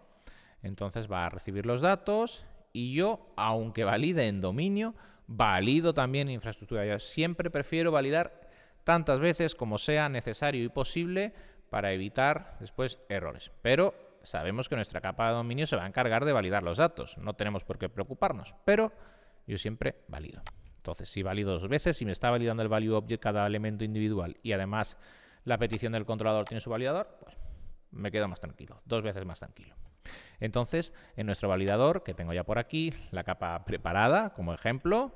Entonces va a recibir los datos y yo, aunque valide en dominio, valido también en infraestructura. Yo siempre prefiero validar tantas veces como sea necesario y posible para evitar después errores. Pero sabemos que nuestra capa de dominio se va a encargar de validar los datos. No tenemos por qué preocuparnos, pero yo siempre valido. Entonces, si valido 2 veces, si me está validando el value object cada elemento individual y además la petición del controlador tiene su validador, pues me quedo más tranquilo, 2 veces más tranquilo. Entonces, en nuestro validador, que tengo ya por aquí, la capa preparada como ejemplo,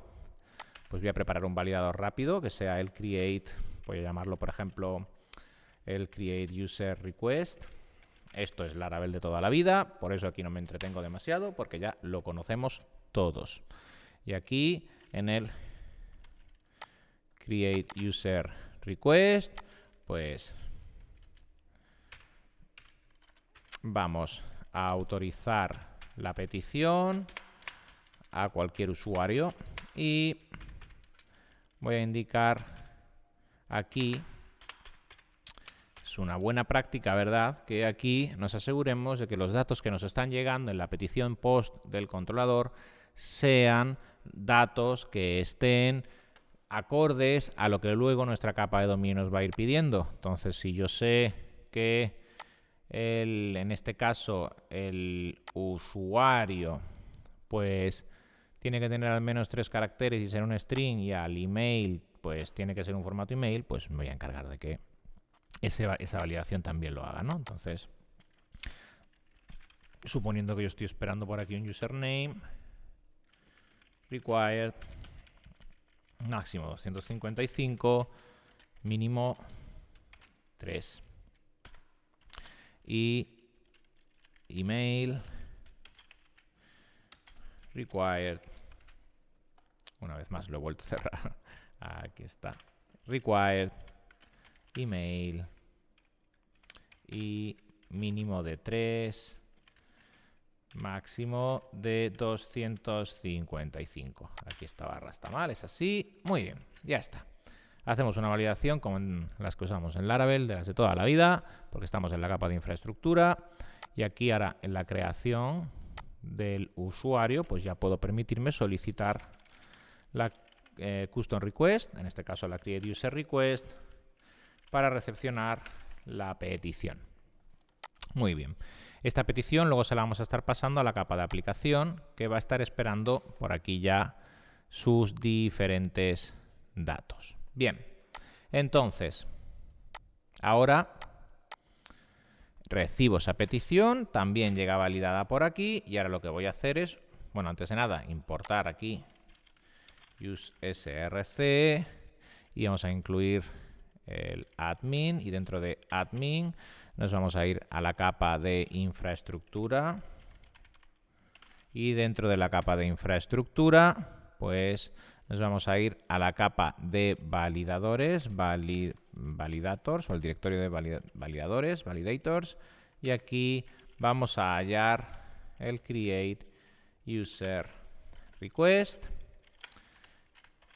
pues voy a preparar un validador rápido que sea el create, voy a llamarlo por ejemplo el create user request. Esto es Laravel de toda la vida, por eso aquí no me entretengo demasiado, porque ya lo conocemos todos. Y aquí en el create user request, pues vamos a autorizar la petición a cualquier usuario y voy a indicar aquí, es una buena práctica, ¿verdad?, que aquí nos aseguremos de que los datos que nos están llegando en la petición post del controlador sean datos que estén acordes a lo que luego nuestra capa de dominio nos va a ir pidiendo. Entonces, si yo sé que en este caso el usuario pues tiene que tener al menos 3 caracteres y ser un string, y al email pues tiene que ser un formato email, pues me voy a encargar de que esa validación también lo haga, ¿no? Entonces, suponiendo que yo estoy esperando por aquí un username, required, máximo 255, mínimo 3. Y email required, una vez más lo he vuelto a cerrar, aquí está, required, email y mínimo de 3, máximo de 255. Aquí esta barra está mal, es así, muy bien, ya está. Hacemos una validación como en las que usamos en Laravel, de las de toda la vida, porque estamos en la capa de infraestructura. Y aquí ahora en la creación del usuario, pues ya puedo permitirme solicitar la custom request, en este caso la create user request, para recepcionar la petición. Muy bien. Esta petición luego se la vamos a estar pasando a la capa de aplicación, que va a estar esperando por aquí ya sus diferentes datos. Bien, entonces, ahora recibo esa petición, también llega validada por aquí, y ahora lo que voy a hacer es, bueno, antes de nada, importar aquí useSRC y vamos a incluir el admin, y dentro de admin nos vamos a ir a la capa de infraestructura, y dentro de la capa de infraestructura pues nos vamos a ir a la capa de validadores, validators, o el directorio de validadores, validators, y aquí vamos a hallar el create user request,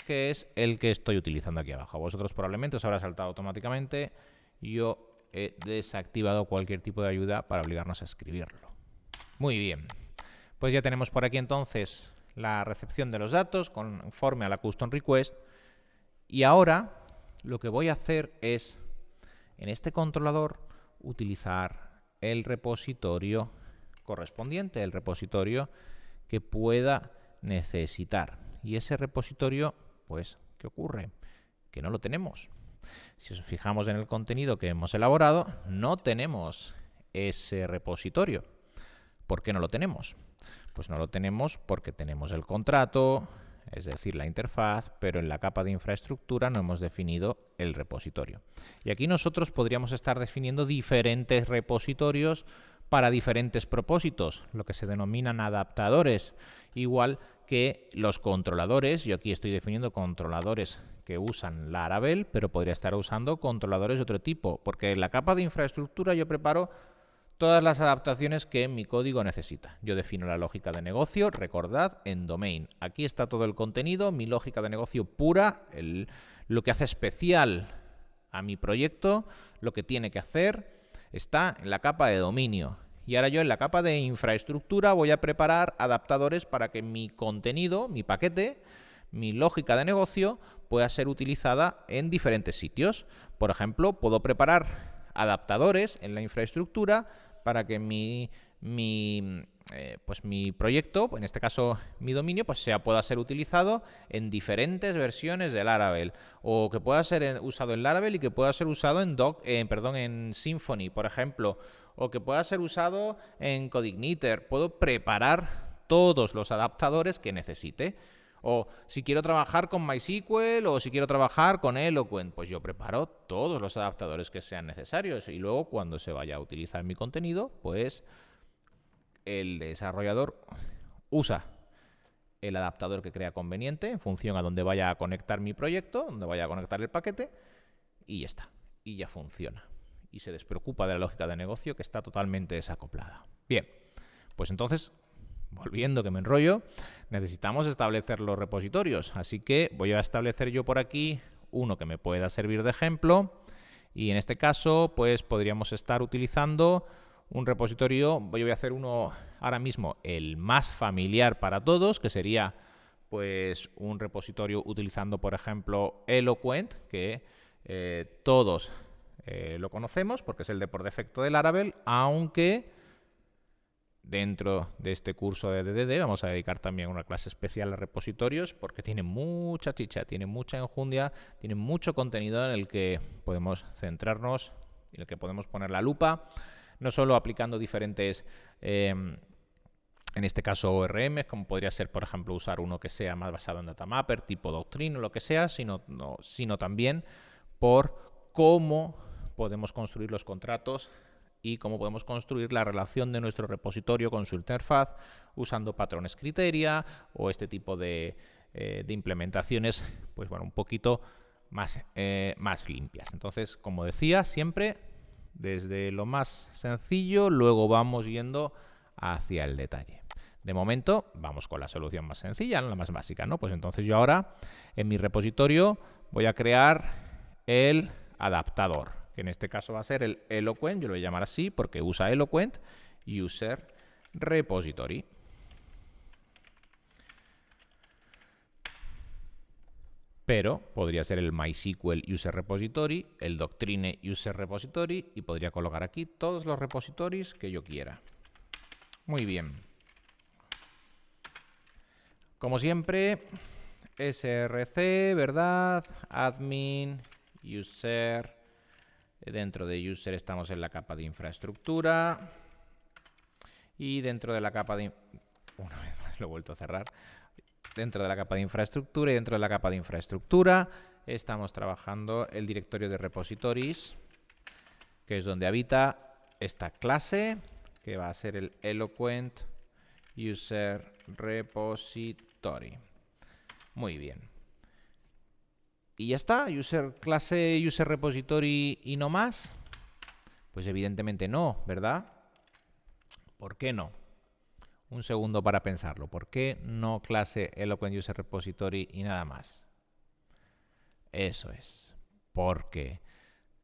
que es el que estoy utilizando aquí abajo. Vosotros probablemente os habrá saltado automáticamente. Yo he desactivado cualquier tipo de ayuda para obligarnos a escribirlo. Muy bien. Pues ya tenemos por aquí entonces la recepción de los datos conforme a la custom request. Y ahora lo que voy a hacer es, en este controlador, utilizar el repositorio correspondiente, el repositorio que pueda necesitar. Y ese repositorio, pues, ¿qué ocurre? Que no lo tenemos. Si os fijamos en el contenido que hemos elaborado, no tenemos ese repositorio. ¿Por qué no lo tenemos? Pues no lo tenemos porque tenemos el contrato, es decir, la interfaz, pero en la capa de infraestructura no hemos definido el repositorio. Y aquí nosotros podríamos estar definiendo diferentes repositorios para diferentes propósitos, lo que se denominan adaptadores, igual que los controladores. Yo aquí estoy definiendo controladores que usan Laravel, pero podría estar usando controladores de otro tipo, porque en la capa de infraestructura yo preparo todas las adaptaciones que mi código necesita. Yo defino la lógica de negocio, recordad, en domain. Aquí está todo el contenido, mi lógica de negocio pura, lo que hace especial a mi proyecto, lo que tiene que hacer, está en la capa de dominio. Y ahora yo en la capa de infraestructura voy a preparar adaptadores para que mi contenido, mi paquete, mi lógica de negocio pueda ser utilizada en diferentes sitios. Por ejemplo, puedo preparar adaptadores en la infraestructura para que mi proyecto, en este caso mi dominio, pues pueda ser utilizado en diferentes versiones de Laravel, o que pueda ser usado en Laravel y que pueda ser usado en Symfony, por ejemplo, o que pueda ser usado en CodeIgniter. Puedo preparar todos los adaptadores que necesite. O si quiero trabajar con MySQL o si quiero trabajar con Eloquent, pues yo preparo todos los adaptadores que sean necesarios y luego cuando se vaya a utilizar mi contenido, pues el desarrollador usa el adaptador que crea conveniente en función a donde vaya a conectar mi proyecto, donde vaya a conectar el paquete, y ya está. Y ya funciona. Y se despreocupa de la lógica de negocio que está totalmente desacoplada. Bien, pues entonces, volviendo que me enrollo, necesitamos establecer los repositorios. Así que voy a establecer yo por aquí uno que me pueda servir de ejemplo. Y en este caso, pues podríamos estar utilizando un repositorio. Voy a hacer uno ahora mismo, el más familiar para todos, que sería pues un repositorio utilizando, por ejemplo, Eloquent, que todos lo conocemos porque es el de por defecto de Laravel, aunque dentro de este curso de DDD vamos a dedicar también una clase especial a repositorios porque tiene mucha chicha, tiene mucha enjundia, tiene mucho contenido en el que podemos centrarnos, en el que podemos poner la lupa, no solo aplicando diferentes, en este caso ORMs, como podría ser, por ejemplo, usar uno que sea más basado en Datamapper, tipo Doctrine o lo que sea, sino también por cómo podemos construir los contratos y cómo podemos construir la relación de nuestro repositorio con su interfaz usando patrones criteria o este tipo de implementaciones, pues bueno, un poquito más limpias. Entonces, como decía, siempre desde lo más sencillo, luego vamos yendo hacia el detalle. De momento, vamos con la solución más sencilla, la más básica, ¿no? Pues entonces yo ahora, en mi repositorio, voy a crear el adaptador, que en este caso va a ser el Eloquent, yo lo voy a llamar así porque usa Eloquent User Repository. Pero podría ser el MySQL User Repository, el Doctrine User Repository y podría colocar aquí todos los repositorios que yo quiera. Muy bien. Como siempre, src, ¿verdad? Admin, User. Dentro de User estamos en la capa de infraestructura. Y dentro de la capa de... Una vez más lo he vuelto a cerrar. Dentro de la capa de infraestructura y dentro de la capa de infraestructura estamos trabajando el directorio de repositories, que es donde habita esta clase, que va a ser el Eloquent User Repository. Muy bien. Y ya está, clase User Repository y no más. Pues evidentemente no, ¿verdad? ¿Por qué no? Un segundo para pensarlo. ¿Por qué no clase Eloquent User Repository y nada más? Eso es. Porque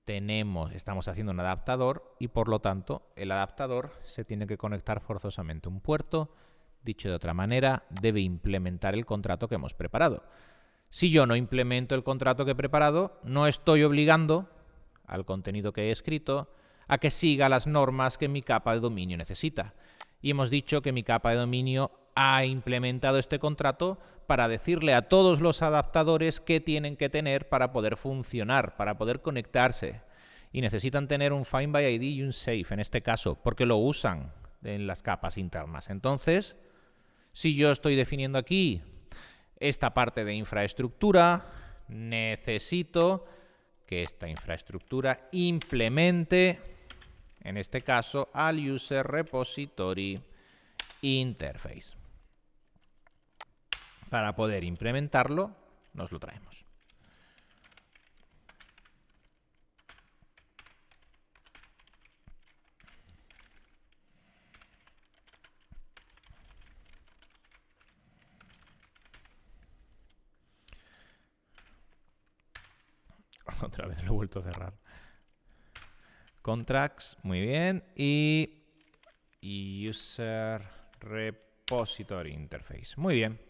estamos haciendo un adaptador y por lo tanto el adaptador se tiene que conectar forzosamente a un puerto. Dicho de otra manera, debe implementar el contrato que hemos preparado. Si yo no implemento el contrato que he preparado, no estoy obligando al contenido que he escrito a que siga las normas que mi capa de dominio necesita. Y hemos dicho que mi capa de dominio ha implementado este contrato para decirle a todos los adaptadores qué tienen que tener para poder funcionar, para poder conectarse. Y necesitan tener un Find by ID y un Safe en este caso, porque lo usan en las capas internas. Entonces, si yo estoy definiendo aquí esta parte de infraestructura, necesito que esta infraestructura implemente, en este caso, al User Repository Interface. Para poder implementarlo, nos lo traemos. Otra vez lo he vuelto a cerrar. Contracts, muy bien. Y User Repository Interface. Muy bien.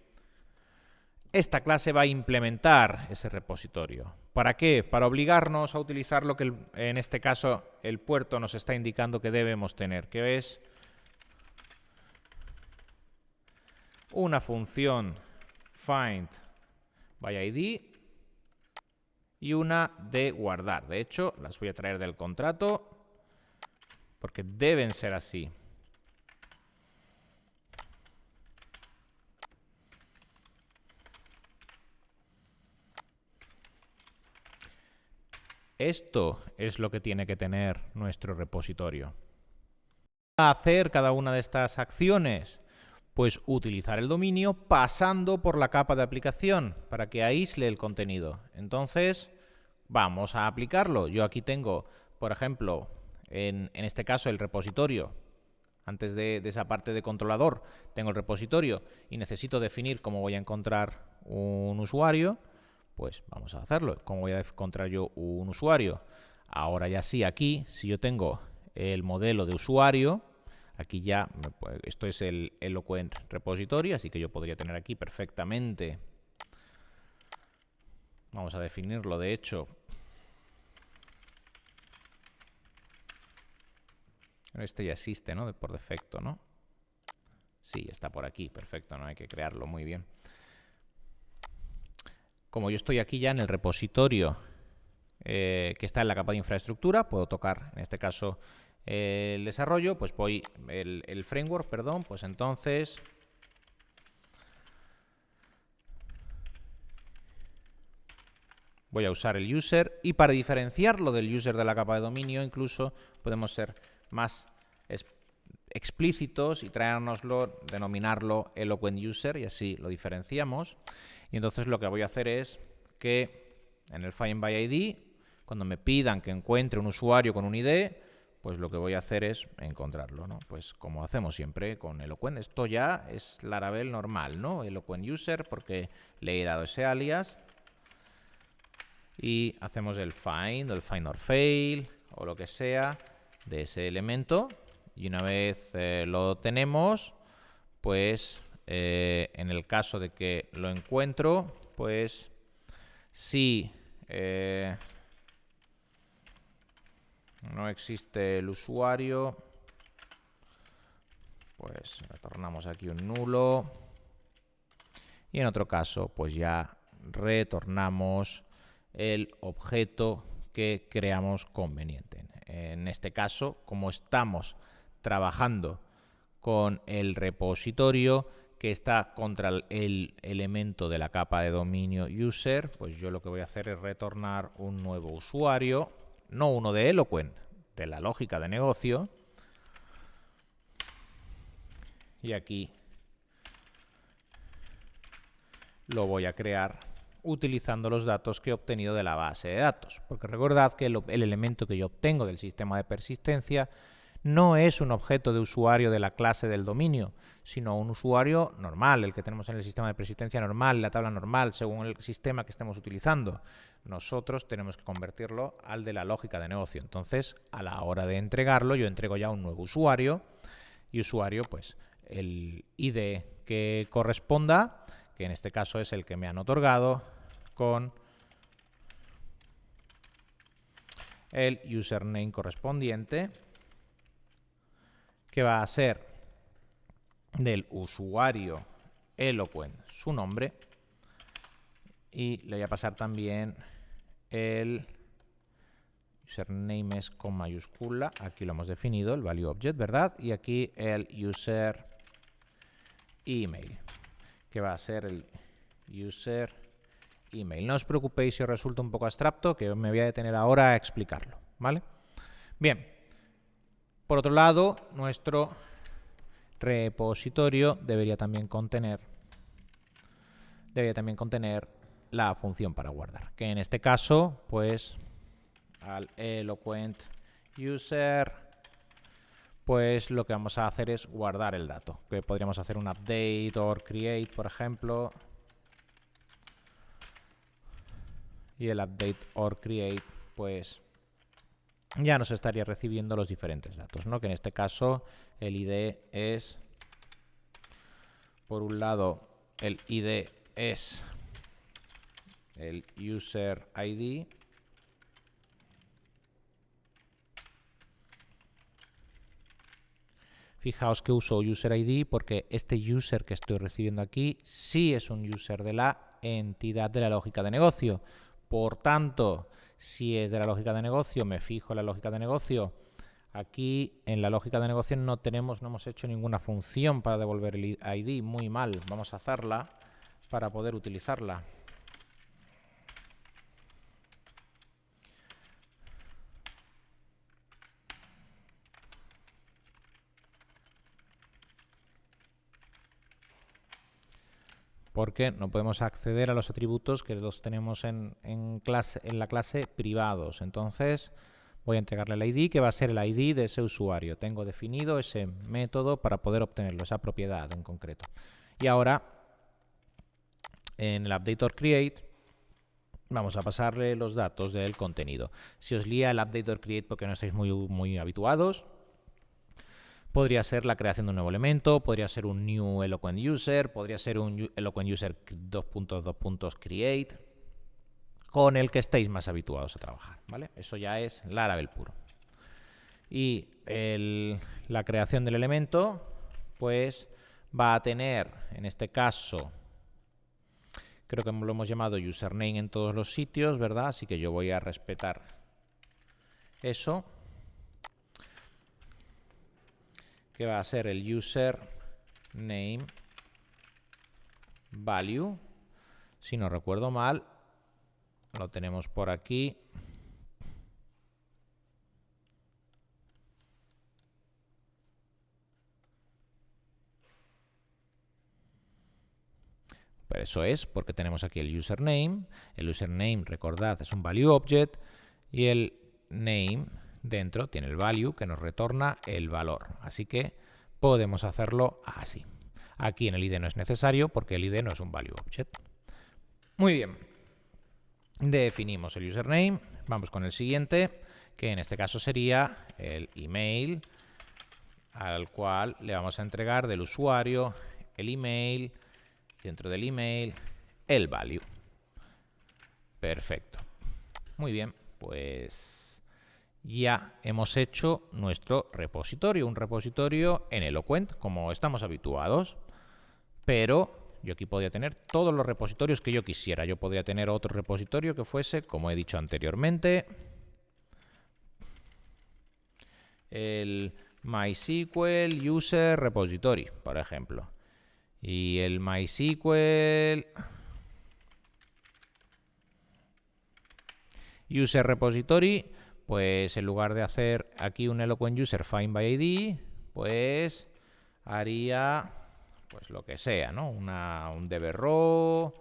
esta clase va a implementar ese repositorio. ¿Para qué? Para obligarnos a utilizar lo que en este caso el puerto nos está indicando que debemos tener, que es una función find by ID y una de guardar. De hecho, las voy a traer del contrato porque deben ser así. Esto es lo que tiene que tener nuestro repositorio. ¿Qué va a hacer cada una de estas acciones? Pues utilizar el dominio pasando por la capa de aplicación para que aísle el contenido. Entonces, vamos a aplicarlo. Yo aquí tengo, por ejemplo, en este caso el repositorio. Antes de esa parte de controlador, tengo el repositorio y necesito definir cómo voy a encontrar un usuario. Pues vamos a hacerlo. ¿Cómo voy a encontrar yo un usuario? Ahora ya sí, aquí, si yo tengo el modelo de usuario, aquí ya, esto es el Eloquent Repository, así que yo podría tener aquí perfectamente. Vamos a definirlo, de hecho. Este ya existe, ¿no? Por defecto, ¿no? Sí, está por aquí, perfecto, no hay que crearlo, muy bien. Como yo estoy aquí ya en el repositorio que está en la capa de infraestructura, puedo tocar, en este caso, el desarrollo, pues voy, el framework, perdón, pues entonces voy a usar el user y para diferenciarlo del user de la capa de dominio, incluso podemos ser más explícitos y traérnoslo, denominarlo Eloquent User y así lo diferenciamos. Y entonces lo que voy a hacer es que en el Find by ID, cuando me pidan que encuentre un usuario con un ID, pues lo que voy a hacer es encontrarlo, ¿no? Pues como hacemos siempre con Eloquent. Esto ya es Laravel normal, ¿no? Eloquent User, porque le he dado ese alias. Y hacemos el find, o el find or fail, o lo que sea, de ese elemento. Y una vez lo tenemos, pues en el caso de que lo encuentro, pues si no existe el usuario, pues retornamos aquí un nulo. Y en otro caso, pues ya retornamos el objeto que creamos conveniente. En este caso, como estamos trabajando con el repositorio que está contra el elemento de la capa de dominio user, pues yo lo que voy a hacer es retornar un nuevo usuario, no uno de Eloquent, de la lógica de negocio. Y aquí lo voy a crear utilizando los datos que he obtenido de la base de datos. Porque recordad que el elemento que yo obtengo del sistema de persistencia no es un objeto de usuario de la clase del dominio, sino un usuario normal, el que tenemos en el sistema de persistencia normal, la tabla normal, según el sistema que estemos utilizando. Nosotros tenemos que convertirlo al de la lógica de negocio. Entonces, a la hora de entregarlo, yo entrego ya un nuevo usuario, y usuario, pues, el ID que corresponda, que en este caso es el que me han otorgado, con el username correspondiente, que va a ser del usuario Eloquent su nombre, y le voy a pasar también el username es con mayúscula, aquí lo hemos definido, el value object, ¿verdad? Y aquí el user email, que va a ser el user email. No os preocupéis si os resulta un poco abstracto, que me voy a detener ahora a explicarlo, ¿vale? Bien, por otro lado, nuestro repositorio debería también contener la función para guardar, que en este caso, pues, al Eloquent user, pues lo que vamos a hacer es guardar el dato, que podríamos hacer un update or create, por ejemplo, y el update or create, pues ya nos estaría recibiendo los diferentes datos, ¿no? Que en este caso el ID es, por un lado, el ID es el user ID. Fijaos que uso user ID porque este user que estoy recibiendo aquí sí es un user de la entidad de la lógica de negocio. Por tanto, si es de la lógica de negocio, me fijo en la lógica de negocio. Aquí en la lógica de negocio no hemos hecho ninguna función para devolver el ID. Muy mal. Vamos a hacerla para poder utilizarla. Porque no podemos acceder a los atributos que los tenemos en la clase privados. Entonces voy a entregarle el ID, que va a ser el ID de ese usuario. Tengo definido ese método para poder obtenerlo, esa propiedad en concreto. Y ahora, en el update.create, vamos a pasarle los datos del contenido. Si os lía el update.create porque no estáis muy habituados, podría ser la creación de un nuevo elemento, podría ser un new eloquent user, podría ser un eloquent user 2.2.create, con el que estéis más habituados a trabajar, ¿vale? Eso ya es Laravel puro. Y la creación del elemento, pues va a tener, en este caso, creo que lo hemos llamado username en todos los sitios, ¿verdad? Así que yo voy a respetar eso, que va a ser el username value. Si no recuerdo mal, lo tenemos por aquí. Pero eso es porque tenemos aquí el username. El username, recordad, es un value object. Y el name dentro tiene el value que nos retorna el valor. Así que podemos hacerlo así. Aquí en el ID no es necesario porque el ID no es un value object. Muy bien. Definimos el username. Vamos con el siguiente, que en este caso sería el email al cual le vamos a entregar del usuario el email, dentro del email el value. Perfecto. Muy bien, pues ya hemos hecho nuestro repositorio, un repositorio en Eloquent, como estamos habituados, pero yo aquí podría tener todos los repositorios que yo quisiera. Yo podría tener otro repositorio que fuese, como he dicho anteriormente, el MySQL User Repository, por ejemplo. Y el MySQL User Repository, pues en lugar de hacer aquí un Eloquent User Find by ID, pues haría pues lo que sea, ¿no? Un db-raw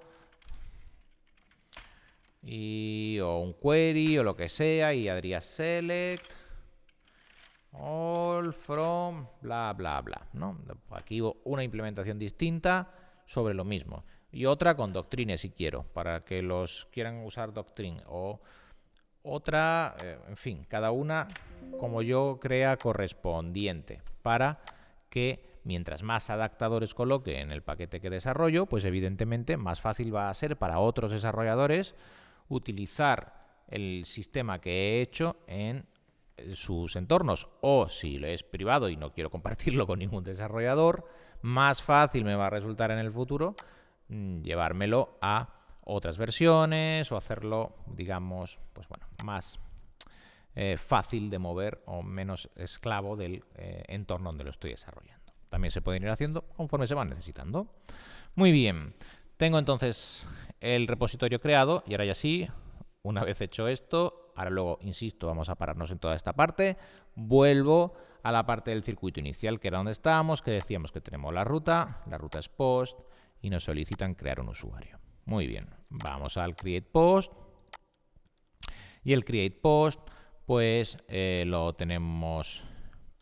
o un query o lo que sea, y haría select all from bla bla bla, ¿no? Aquí una implementación distinta sobre lo mismo y otra con Doctrine si quiero, para que los quieran usar Doctrine, o otra, en fin, cada una como yo crea correspondiente, para que mientras más adaptadores coloque en el paquete que desarrollo, pues evidentemente más fácil va a ser para otros desarrolladores utilizar el sistema que he hecho en sus entornos. O si es privado y no quiero compartirlo con ningún desarrollador, más fácil me va a resultar en el futuro llevármelo a otras versiones o hacerlo, digamos, pues bueno, más fácil de mover o menos esclavo del entorno donde lo estoy desarrollando. También se pueden ir haciendo conforme se van necesitando. Muy bien, tengo entonces el repositorio creado y ahora ya sí, una vez hecho esto, ahora luego, insisto, vamos a pararnos en toda esta parte, vuelvo a la parte del circuito inicial, que era donde estábamos, que decíamos que tenemos la ruta es post y nos solicitan crear un usuario. Muy bien, vamos al create post y el create post pues lo tenemos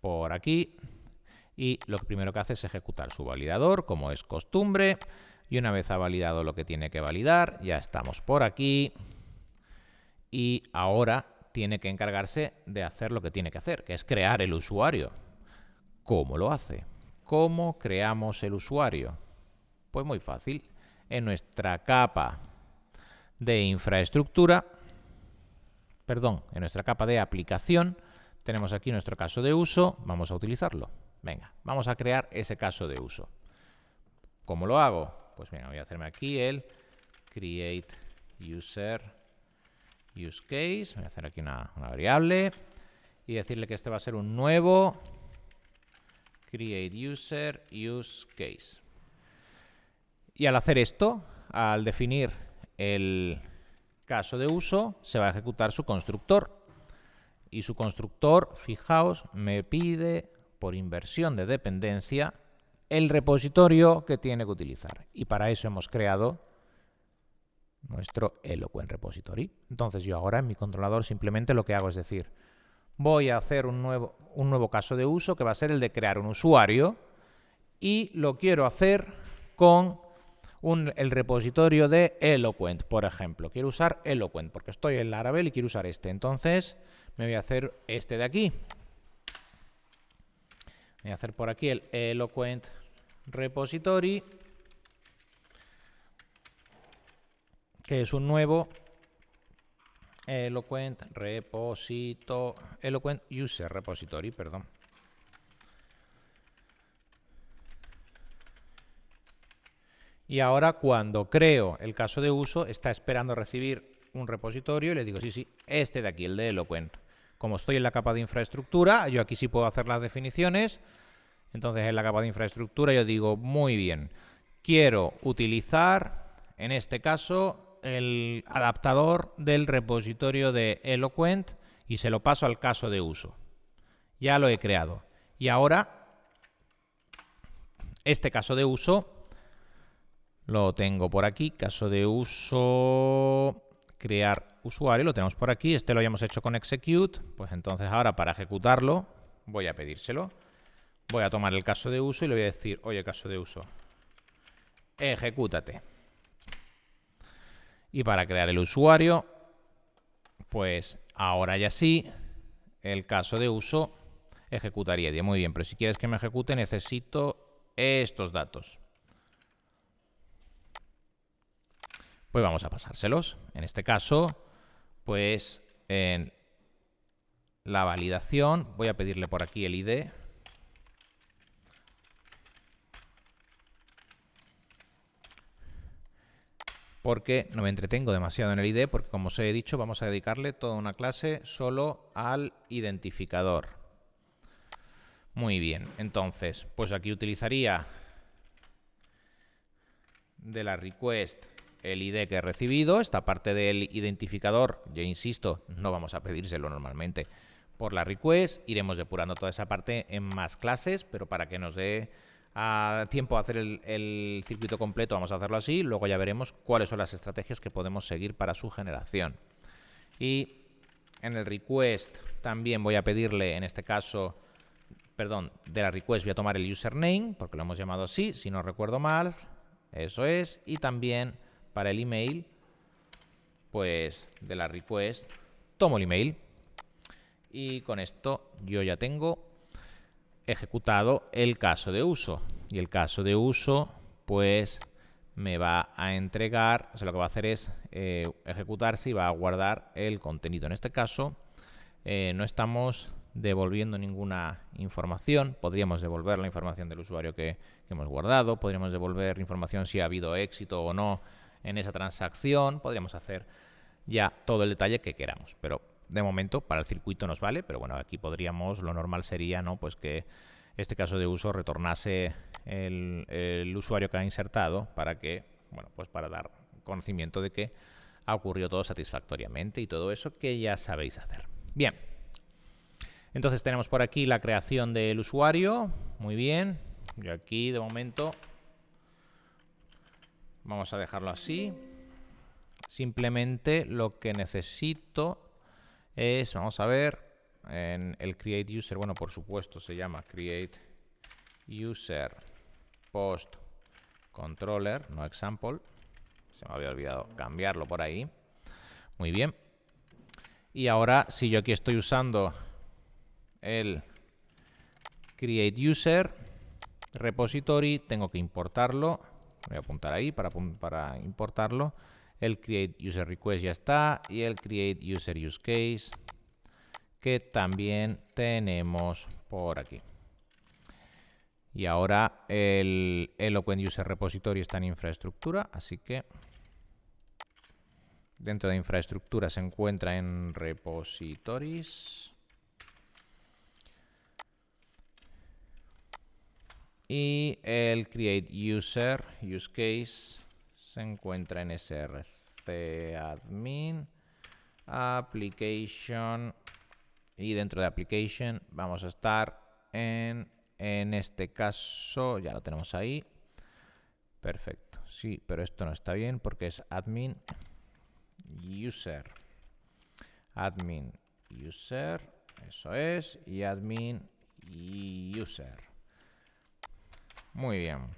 por aquí y lo primero que hace es ejecutar su validador como es costumbre, y una vez ha validado lo que tiene que validar, ya estamos por aquí y ahora tiene que encargarse de hacer lo que tiene que hacer, que es crear el usuario. ¿Cómo lo hace? ¿Cómo creamos el usuario? Pues muy fácil. En nuestra capa de infraestructura, perdón, en nuestra capa de aplicación, tenemos aquí nuestro caso de uso, vamos a utilizarlo. Venga, vamos a crear ese caso de uso. ¿Cómo lo hago? Pues venga, voy a hacerme aquí el create user use case, voy a hacer aquí una variable y decirle que este va a ser un nuevo create user use case. Y al hacer esto, al definir el caso de uso, se va a ejecutar su constructor. Y su constructor, fijaos, me pide por inversión de dependencia el repositorio que tiene que utilizar. Y para eso hemos creado nuestro Eloquent repository. Entonces yo ahora en mi controlador simplemente lo que hago es decir, voy a hacer un nuevo caso de uso que va a ser el de crear un usuario y lo quiero hacer con el repositorio de Eloquent, por ejemplo. Quiero usar Eloquent porque estoy en Laravel y quiero usar este. Entonces me voy a hacer este de aquí. Voy a hacer por aquí el Eloquent repository, que es un nuevo Eloquent user repository, perdón. Y ahora cuando creo el caso de uso, está esperando recibir un repositorio y le digo, sí, este de aquí, el de Eloquent. Como estoy en la capa de infraestructura, yo aquí sí puedo hacer las definiciones. Entonces en la capa de infraestructura yo digo, muy bien, quiero utilizar, en este caso, el adaptador del repositorio de Eloquent y se lo paso al caso de uso. Ya lo he creado. Y ahora, este caso de uso lo tengo por aquí, caso de uso, crear usuario, lo tenemos por aquí, este lo habíamos hecho con execute, pues entonces ahora para ejecutarlo voy a pedírselo. Voy a tomar el caso de uso y le voy a decir, oye, caso de uso, ejecútate. Y para crear el usuario, pues ahora ya sí, el caso de uso ejecutaría. Muy bien, pero si quieres que me ejecute necesito estos datos. Pues vamos a pasárselos. En este caso, pues en la validación voy a pedirle por aquí el ID. Porque no me entretengo demasiado en el ID, porque como os he dicho, vamos a dedicarle toda una clase solo al identificador. Muy bien, entonces, pues aquí utilizaría de la request el ID que he recibido. Esta parte del identificador, yo insisto, no vamos a pedírselo normalmente por la request. Iremos depurando toda esa parte en más clases, pero para que nos dé tiempo a hacer el circuito completo, vamos a hacerlo así. Luego ya veremos cuáles son las estrategias que podemos seguir para su generación. Y en el request también voy a pedirle, en este caso, perdón, de la request voy a tomar el username, porque lo hemos llamado así, si no recuerdo mal. Eso es. Y también para el email, pues de la request tomo el email. Y con esto yo ya tengo ejecutado el caso de uso. Y el caso de uso, pues me va a entregar, o sea, lo que va a hacer es ejecutarse y va a guardar el contenido. En este caso, no estamos devolviendo ninguna información. Podríamos devolver la información del usuario que hemos guardado, podríamos devolver información si ha habido éxito o no en esa transacción, podríamos hacer ya todo el detalle que queramos, pero de momento para el circuito nos vale. Pero bueno, aquí podríamos, lo normal sería, ¿no?, pues que este caso de uso retornase el usuario que ha insertado para que, bueno, pues para dar conocimiento de que ha ocurrido todo satisfactoriamente y todo eso que ya sabéis hacer. Bien. Entonces tenemos por aquí la creación del usuario. Muy bien. Yo aquí de momento vamos a dejarlo así. Simplemente lo que necesito es, vamos a ver, en el create user, bueno, por supuesto se llama create user post controller, no example. Se me había olvidado cambiarlo por ahí. Muy bien. Y ahora, si yo aquí estoy usando el create user repository, tengo que importarlo. Voy a apuntar ahí para importarlo. El create user request ya está. Y el create user use case, que también tenemos por aquí. Y ahora el Eloquent User Repository está en infraestructura, así que dentro de infraestructura se encuentra en repositories. Y el create user use case se encuentra en src admin application. Y dentro de application vamos a estar en este caso, ya lo tenemos ahí. Perfecto. Sí, pero esto no está bien porque es admin user. Admin user, eso es. Y admin user. Muy bien.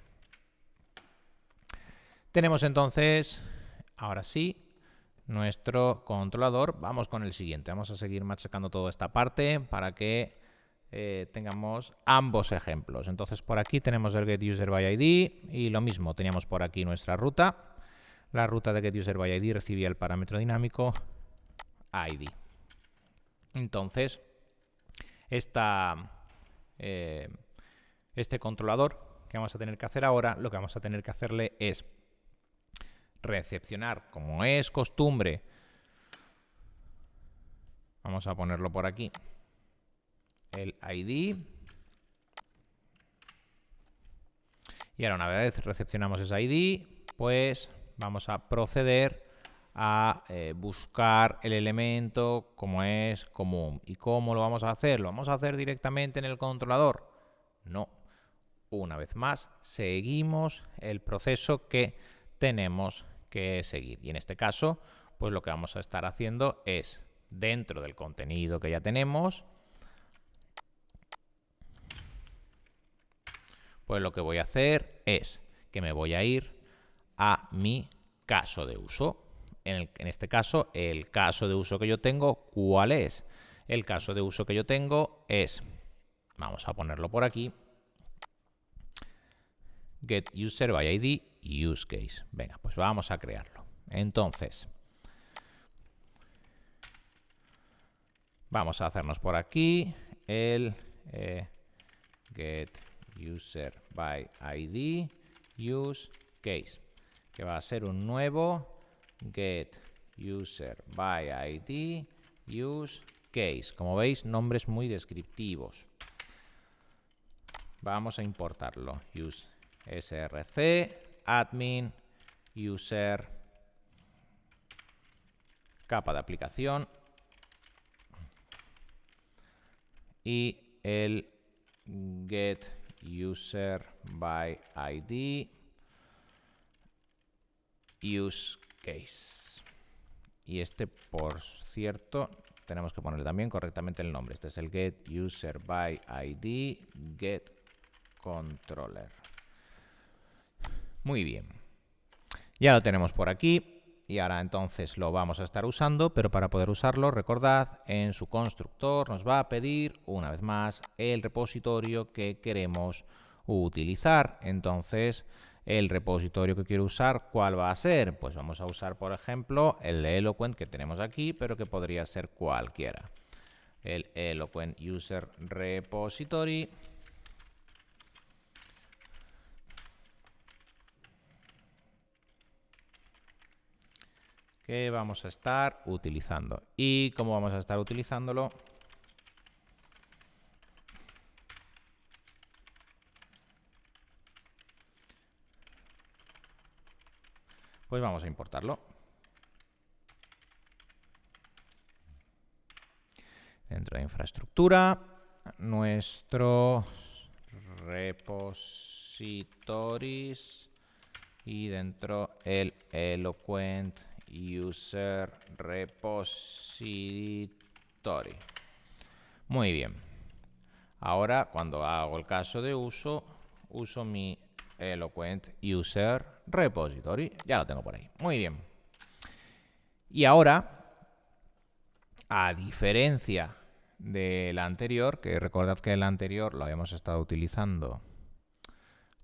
Tenemos entonces, ahora sí, nuestro controlador. Vamos con el siguiente. Vamos a seguir machacando toda esta parte para que tengamos ambos ejemplos. Entonces por aquí tenemos el getUserById y lo mismo, teníamos por aquí nuestra ruta. La ruta de getUserById recibía el parámetro dinámico ID. Entonces, este controlador que vamos a tener que hacer ahora, lo que vamos a tener que hacerle es recepcionar, como es costumbre. Vamos a ponerlo por aquí. El ID. Y ahora una vez recepcionamos ese ID, pues vamos a proceder a buscar el elemento como es común. ¿Y cómo lo vamos a hacer? ¿Lo vamos a hacer directamente en el controlador? No. Una vez más, seguimos el proceso que tenemos que seguir. Y en este caso, pues lo que vamos a estar haciendo es, dentro del contenido que ya tenemos, pues lo que voy a hacer es que me voy a ir a mi caso de uso. En este caso, el caso de uso que yo tengo, ¿cuál es? El caso de uso que yo tengo es, vamos a ponerlo por aquí, getUserById use case. Venga, pues vamos a crearlo. Entonces, vamos a hacernos por aquí el getUserById use case, que va a ser un nuevo getUserById use case. Como veis, nombres muy descriptivos. Vamos a importarlo. Use src admin user capa de aplicación y el getUserById use case. Y este, por cierto, tenemos que ponerle también correctamente el nombre. Este es el getUserById getController. Muy bien. Ya lo tenemos por aquí y ahora entonces lo vamos a estar usando, pero para poder usarlo, recordad, en su constructor nos va a pedir una vez más el repositorio que queremos utilizar. Entonces, el repositorio que quiero usar, ¿cuál va a ser? Pues vamos a usar, por ejemplo, el de Eloquent que tenemos aquí, pero que podría ser cualquiera. El Eloquent User Repository. Que vamos a estar utilizando. ¿Y cómo vamos a estar utilizándolo? Pues vamos a importarlo. Dentro de infraestructura, nuestros repositories y dentro el Eloquent User Repository. Muy bien. Ahora, cuando hago el caso de uso, uso mi Eloquent User Repository. Ya lo tengo por ahí. Muy bien. Y ahora, a diferencia de la anterior, que recordad que la anterior lo habíamos estado utilizando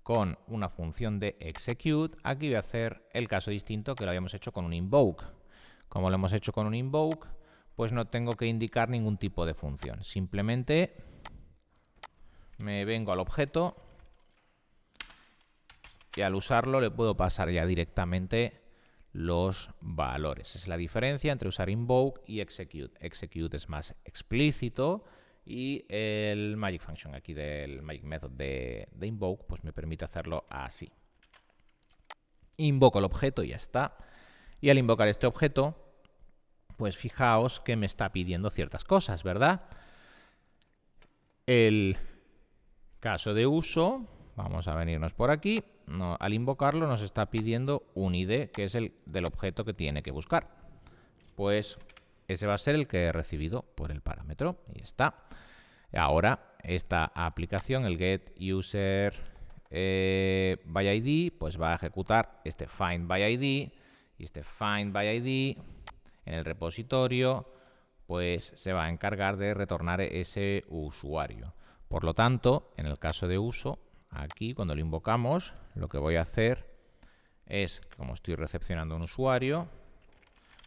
con una función de execute, aquí voy a hacer el caso distinto que lo habíamos hecho con un invoke. Como lo hemos hecho con un invoke, pues no tengo que indicar ningún tipo de función. Simplemente me vengo al objeto y al usarlo le puedo pasar ya directamente los valores. Esa es la diferencia entre usar invoke y execute. Execute es más explícito y el magic function aquí del magic method de invoke pues me permite hacerlo así. Invoco el objeto y ya está. Y al invocar este objeto, pues fijaos que me está pidiendo ciertas cosas, ¿verdad? El caso de uso, vamos a venirnos por aquí. Al invocarlo nos está pidiendo un ID, que es el del objeto que tiene que buscar. Pues ese va a ser el que he recibido por el parámetro. Y está. Ahora, esta aplicación, el getUser by ID, pues va a ejecutar este find by ID. Y este find by ID en el repositorio, pues se va a encargar de retornar ese usuario. Por lo tanto, en el caso de uso, aquí cuando lo invocamos, lo que voy a hacer es, como estoy recepcionando un usuario,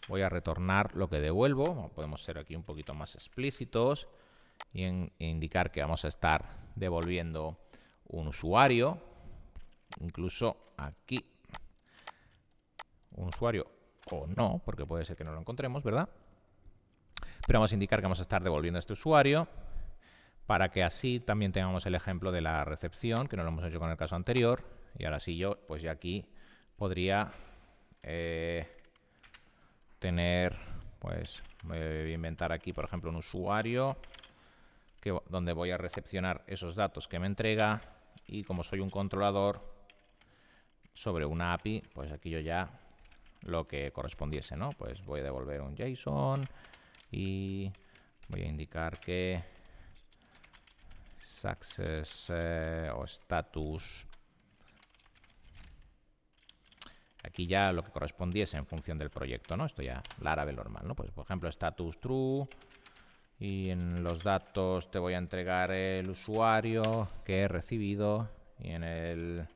voy a retornar lo que devuelvo. Podemos ser aquí un poquito más explícitos y indicar que vamos a estar devolviendo un usuario. Incluso aquí un usuario o no, porque puede ser que no lo encontremos, ¿verdad? Pero vamos a indicar que vamos a estar devolviendo a este usuario para que así también tengamos el ejemplo de la recepción, que no lo hemos hecho con el caso anterior. Y ahora sí yo, pues ya aquí podría tener, pues voy a inventar aquí, por ejemplo, un usuario donde voy a recepcionar esos datos que me entrega y como soy un controlador sobre una API, pues aquí yo ya lo que correspondiese, ¿no? Pues voy a devolver un JSON y voy a indicar que success o status, aquí ya lo que correspondiese en función del proyecto, ¿no? Esto ya Laravel normal, ¿no? Pues por ejemplo status true y en los datos te voy a entregar el usuario que he recibido y en el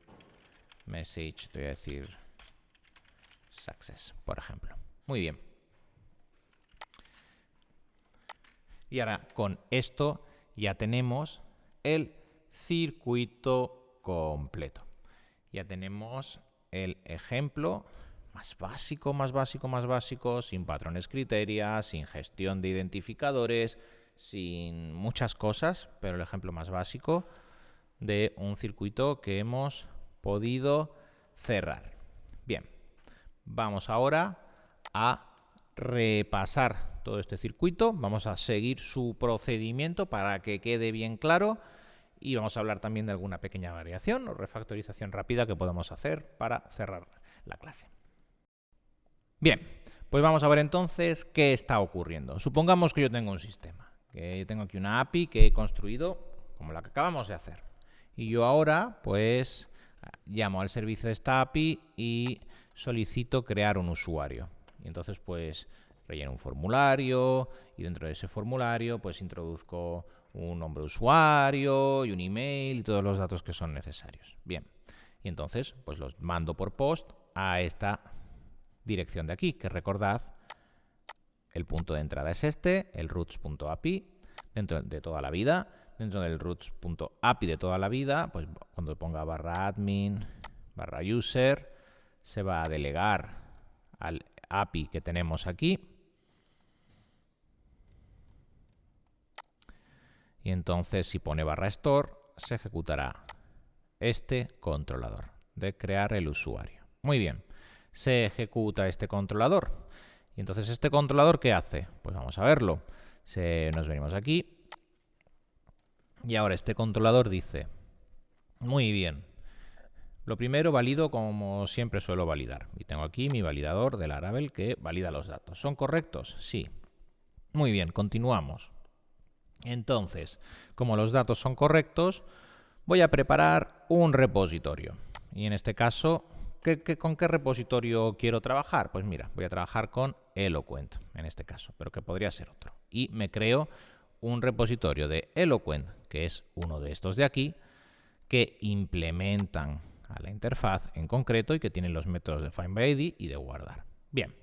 message te voy a decir success, por ejemplo. Muy bien. Y ahora con esto ya tenemos el circuito completo. Ya tenemos el ejemplo más básico, sin patrones criterias, sin gestión de identificadores, sin muchas cosas, pero el ejemplo más básico de un circuito que hemos podido cerrar. Bien, vamos ahora a repasar todo este circuito, vamos a seguir su procedimiento para que quede bien claro y vamos a hablar también de alguna pequeña variación o refactorización rápida que podemos hacer para cerrar la clase. Bien, pues vamos a ver entonces qué está ocurriendo. Supongamos que yo tengo un sistema, que yo tengo aquí una API que he construido como la que acabamos de hacer. Y yo ahora, pues, llamo al servicio de esta API y solicito crear un usuario. Y entonces, pues, relleno un formulario y dentro de ese formulario, pues, introduzco un nombre de usuario y un email y todos los datos que son necesarios. Bien, y entonces, pues, los mando por post a esta dirección de aquí, que recordad, el punto de entrada es este, el routes.api, dentro de toda la vida. Dentro del routes.api de toda la vida, pues cuando ponga /admin, /user, se va a delegar al API que tenemos aquí. Y entonces si pone /store, se ejecutará este controlador de crear el usuario. Muy bien, se ejecuta este controlador. Y entonces este controlador, ¿qué hace? Pues vamos a verlo. Nos venimos aquí. Y ahora este controlador dice, muy bien, lo primero valido como siempre suelo validar. Y tengo aquí mi validador de Laravel que valida los datos. ¿Son correctos? Sí. Muy bien, continuamos. Entonces, como los datos son correctos, voy a preparar un repositorio. Y en este caso, ¿con qué repositorio quiero trabajar? Pues mira, voy a trabajar con Eloquent en este caso, pero que podría ser otro. Y me creo un repositorio de Eloquent, que es uno de estos de aquí, que implementan a la interfaz en concreto y que tienen los métodos de findById y de guardar. Bien,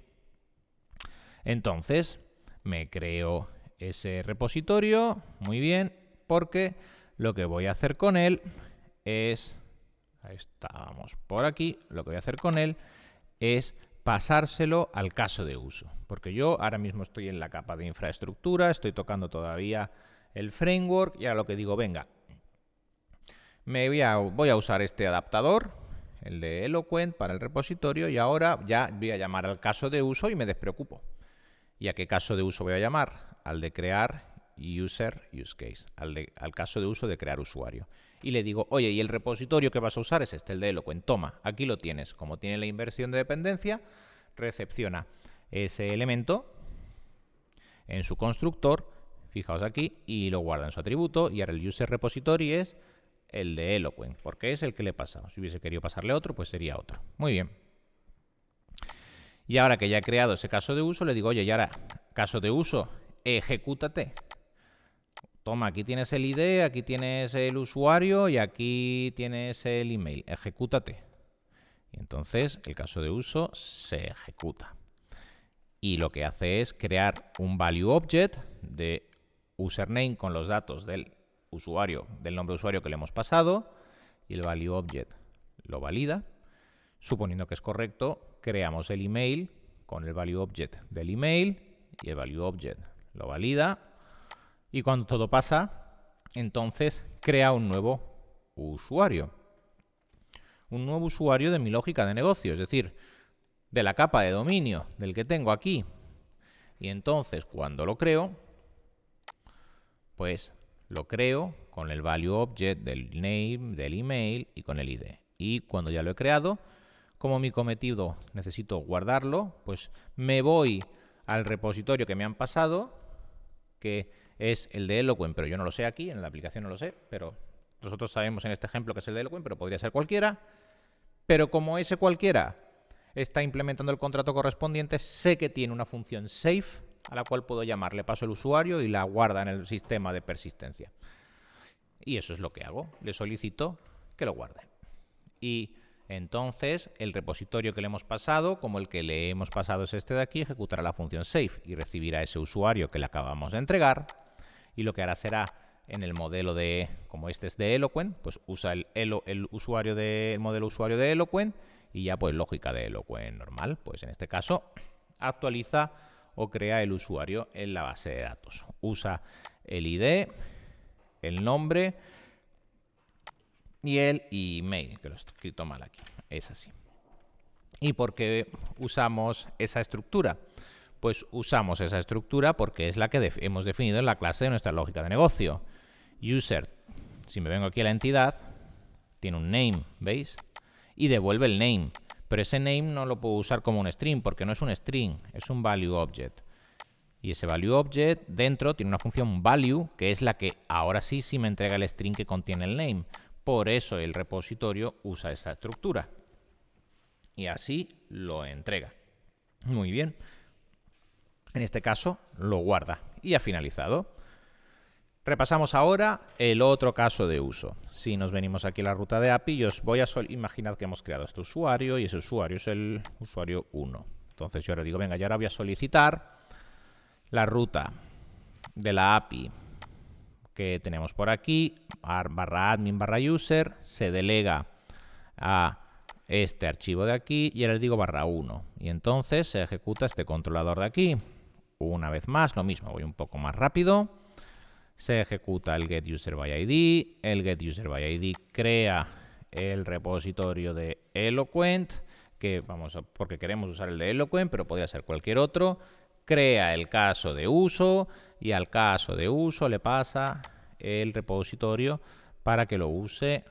entonces me creo ese repositorio, muy bien, porque lo que voy a hacer con él es, estábamos por aquí, lo que voy a hacer con él es pasárselo al caso de uso, porque yo ahora mismo estoy en la capa de infraestructura, estoy tocando todavía el framework y ahora lo que digo, venga, voy a usar este adaptador, el de Eloquent, para el repositorio y ahora ya voy a llamar al caso de uso y me despreocupo. ¿Y a qué caso de uso voy a llamar? Al de crear user use case, al caso de uso de crear usuario. Y le digo, oye, ¿y el repositorio que vas a usar es este, el de Eloquent? Toma, aquí lo tienes. Como tiene la inversión de dependencia, recepciona ese elemento en su constructor, fijaos aquí, y lo guarda en su atributo. Y ahora el user repository es el de Eloquent, porque es el que le he pasado. Si hubiese querido pasarle otro, pues sería otro. Muy bien. Y ahora que ya he creado ese caso de uso, le digo, oye, y ahora, caso de uso, ejecútate. Toma, aquí tienes el ID, aquí tienes el usuario y aquí tienes el email. Ejecútate. Y entonces el caso de uso se ejecuta. Y lo que hace es crear un value object de username con los datos del usuario, del nombre de usuario que le hemos pasado, y el value object lo valida. Suponiendo que es correcto, creamos el email con el value object del email y el value object lo valida. Y cuando todo pasa, entonces crea un nuevo usuario. Un nuevo usuario de mi lógica de negocio, es decir, de la capa de dominio del que tengo aquí. Y entonces cuando lo creo, pues lo creo con el value object del name, del email y con el ID. Y cuando ya lo he creado, como mi cometido necesito guardarlo, pues me voy al repositorio que me han pasado, que es el de Eloquent, pero yo no lo sé aquí, en la aplicación no lo sé, pero nosotros sabemos en este ejemplo que es el de Eloquent, pero podría ser cualquiera. Pero como ese cualquiera está implementando el contrato correspondiente, sé que tiene una función safe a la cual puedo llamar, le paso el usuario y la guarda en el sistema de persistencia. Y eso es lo que hago, le solicito que lo guarde. Y entonces el repositorio que le hemos pasado, como el que le hemos pasado es este de aquí, ejecutará la función safe y recibirá ese usuario que le acabamos de entregar. Y lo que hará será, en el modelo de, como este es de Eloquent, pues usa el modelo usuario de Eloquent y ya pues lógica de Eloquent normal, pues en este caso actualiza o crea el usuario en la base de datos. Usa el ID, el nombre y el email, que lo he escrito mal aquí, es así. ¿Y por qué usamos esa estructura? Pues usamos esa estructura porque es la que hemos definido en la clase de nuestra lógica de negocio. User, si me vengo aquí a la entidad, tiene un name, ¿veis? Y devuelve el name. Pero ese name no lo puedo usar como un string porque no es un string, es un value object. Y ese value object dentro tiene una función value, que es la que ahora sí me entrega el string que contiene el name. Por eso el repositorio usa esa estructura. Y así lo entrega. Muy bien. En este caso lo guarda y ha finalizado. Repasamos ahora el otro caso de uso. Si nos venimos aquí a la ruta de API, yo os voy a imaginar que hemos creado este usuario y ese usuario es el usuario 1. Entonces yo ahora digo, venga, yo ahora voy a solicitar la ruta de la API que tenemos por aquí, /admin /user, se delega a este archivo de aquí y ahora les digo /1. Y entonces se ejecuta este controlador de aquí. Una vez más, lo mismo, voy un poco más rápido. Se ejecuta el getUserById. El getUserById crea el repositorio de Eloquent, que porque queremos usar el de Eloquent, pero podría ser cualquier otro. Crea el caso de uso y al caso de uso le pasa el repositorio para que lo use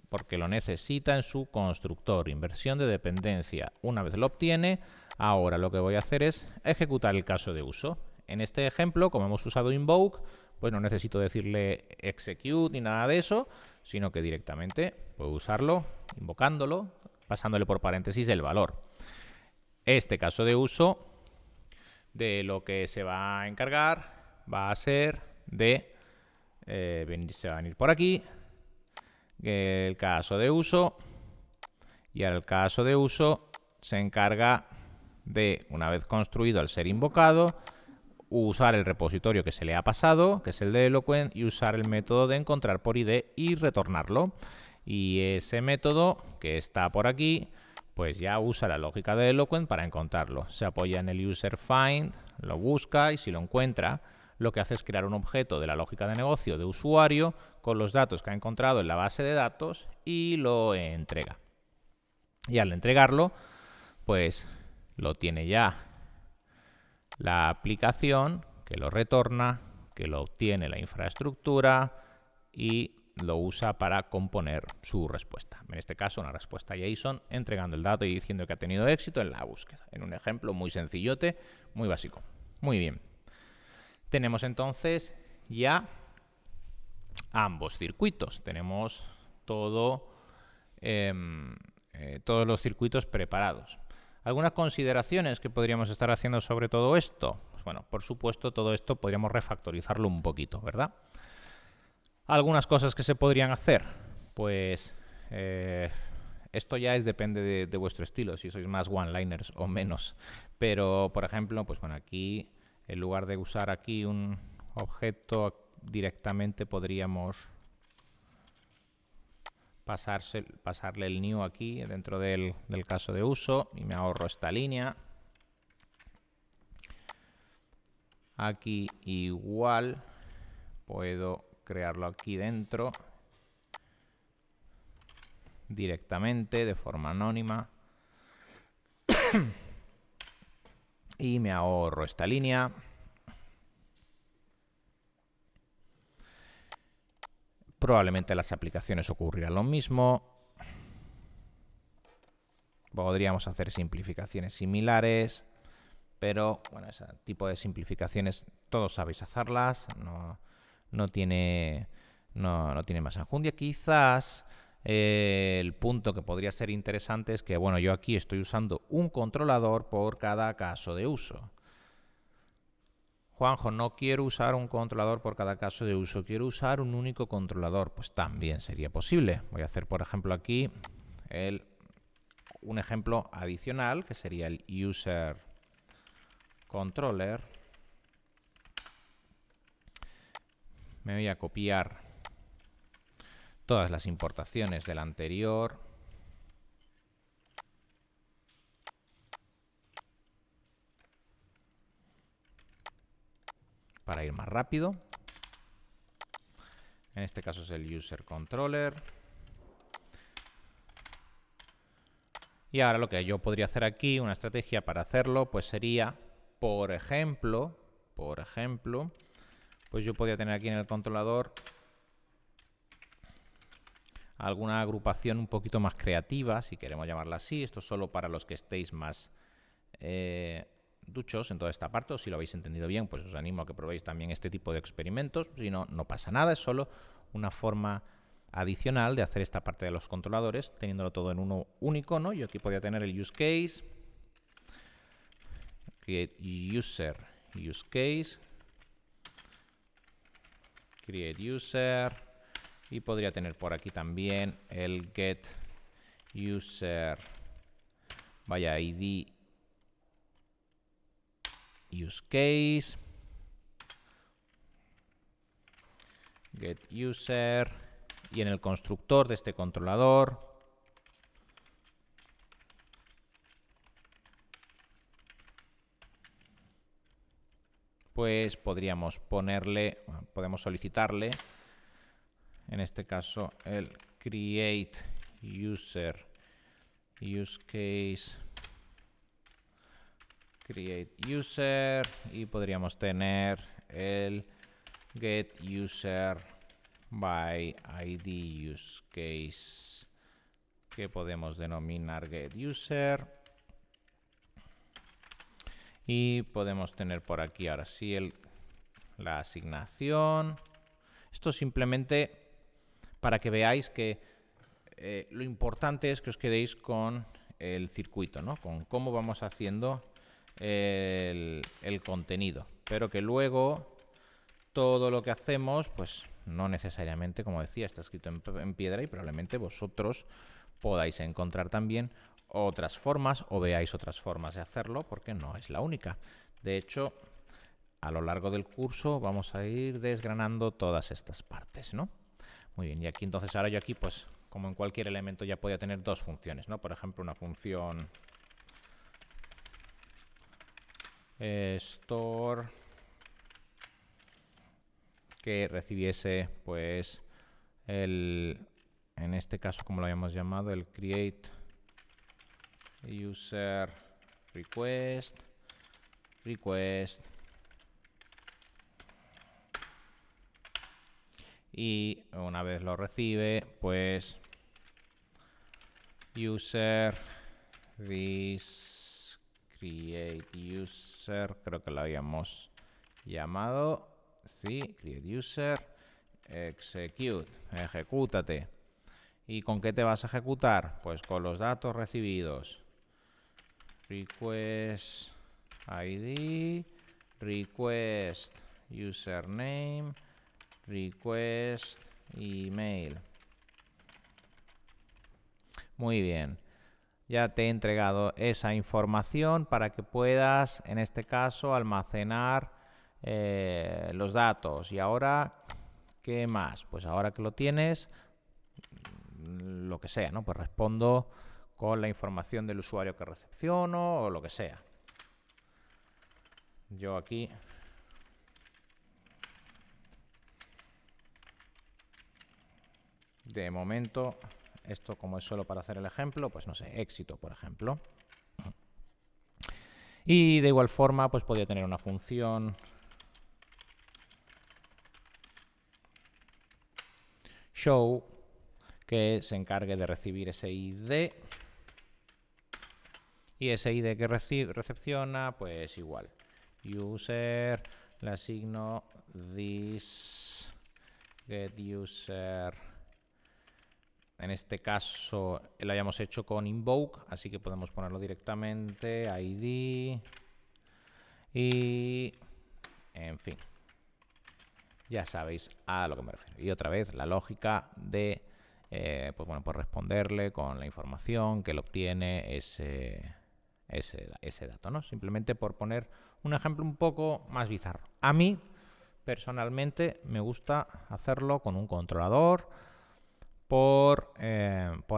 porque lo necesita en su constructor. Inversión de dependencia. Una vez lo obtiene, ahora lo que voy a hacer es ejecutar el caso de uso. En este ejemplo, como hemos usado invoke, pues no necesito decirle execute ni nada de eso, sino que directamente puedo usarlo invocándolo, pasándole por paréntesis el valor. Este caso de uso de lo que se va a encargar va a ser de se va a venir por aquí, el caso de uso, y ahora el caso de uso se encarga de, una vez construido al ser invocado, usar el repositorio que se le ha pasado, que es el de Eloquent, y usar el método de encontrar por ID y retornarlo. Y ese método que está por aquí, pues ya usa la lógica de Eloquent para encontrarlo. Se apoya en el user find, lo busca y si lo encuentra, lo que hace es crear un objeto de la lógica de negocio de usuario con los datos que ha encontrado en la base de datos y lo entrega. Y al entregarlo, pues lo tiene ya la aplicación, que lo retorna, que lo obtiene la infraestructura y lo usa para componer su respuesta. En este caso, una respuesta JSON entregando el dato y diciendo que ha tenido éxito en la búsqueda. En un ejemplo muy sencillote, muy básico. Muy bien. Tenemos entonces ya ambos circuitos. Tenemos todos los circuitos preparados. ¿Algunas consideraciones que podríamos estar haciendo sobre todo esto? Pues bueno, por supuesto, todo esto podríamos refactorizarlo un poquito, ¿verdad? Algunas cosas que se podrían hacer, pues esto ya depende de vuestro estilo, si sois más one-liners o menos. Pero, por ejemplo, pues bueno, aquí, en lugar de usar aquí un objeto directamente, podríamos pasarle el new aquí dentro del caso de uso y me ahorro esta línea. Aquí igual puedo crearlo aquí dentro directamente de forma anónima y me ahorro esta línea. Probablemente las aplicaciones ocurrirá lo mismo. Podríamos hacer simplificaciones similares, pero bueno, ese tipo de simplificaciones todos sabéis hacerlas, no tiene más enjundia. Quizás el punto que podría ser interesante es que, bueno, yo aquí estoy usando un controlador por cada caso de uso. Juanjo, no quiero usar un controlador por cada caso de uso, quiero usar un único controlador. Pues también sería posible. Voy a hacer, por ejemplo, aquí un ejemplo adicional, que sería el user controller. Me voy a copiar todas las importaciones del anterior. Para ir más rápido. En este caso es el user controller. Y ahora lo que yo podría hacer aquí, una estrategia para hacerlo, pues sería, por ejemplo, pues yo podría tener aquí en el controlador alguna agrupación un poquito más creativa, si queremos llamarla así. Esto es solo para los que estéis más duchos en toda esta parte, o si lo habéis entendido bien, pues os animo a que probéis también este tipo de experimentos. Si no, no pasa nada, es solo una forma adicional de hacer esta parte de los controladores, teniéndolo todo en uno único, ¿no? Yo aquí podría tener el use case, create user, use case, create user, y podría tener por aquí también el get user vaya ID use case, get user, y en el constructor de este controlador pues podríamos podemos solicitarle, en este caso, el create user use case create user, y podríamos tener el get user by ID use case, que podemos denominar get user, y podemos tener por aquí ahora sí la asignación. Esto simplemente para que veáis que lo importante es que os quedéis con el circuito, ¿no? Con cómo vamos haciendo el contenido, pero que luego todo lo que hacemos pues no necesariamente, como decía, está escrito en piedra y probablemente vosotros podáis encontrar también otras formas o veáis otras formas de hacerlo, porque no es la única. De hecho, a lo largo del curso vamos a ir desgranando todas estas partes, ¿no? Muy bien, y aquí entonces ahora yo aquí, pues, como en cualquier elemento ya podía tener dos funciones, ¿no? Por ejemplo, una función store que recibiese, pues, en este caso, como lo habíamos llamado, el create user request y una vez lo recibe, pues user this create user, creo que lo habíamos llamado, sí, create user execute, ejecútate. ¿Y con qué te vas a ejecutar? Pues con los datos recibidos. Request ID, request username, request email. Muy bien. Ya te he entregado esa información para que puedas, en este caso, almacenar los datos. Y ahora, ¿qué más? Pues ahora que lo tienes, lo que sea, ¿no? Pues respondo con la información del usuario que recepciono o lo que sea. Yo aquí de momento, esto como es solo para hacer el ejemplo, pues no sé, éxito, por ejemplo. Y de igual forma, pues podría tener una función show que se encargue de recibir ese ID. Y ese ID que recepciona, pues igual. User, le asigno this get user. En este caso lo hayamos hecho con invoke, así que podemos ponerlo directamente, ID y en fin. Ya sabéis a lo que me refiero. Y otra vez la lógica de pues bueno, pues responderle con la información que él obtiene ese dato, ¿no? Simplemente por poner un ejemplo un poco más bizarro. A mí, personalmente, me gusta hacerlo con un controlador por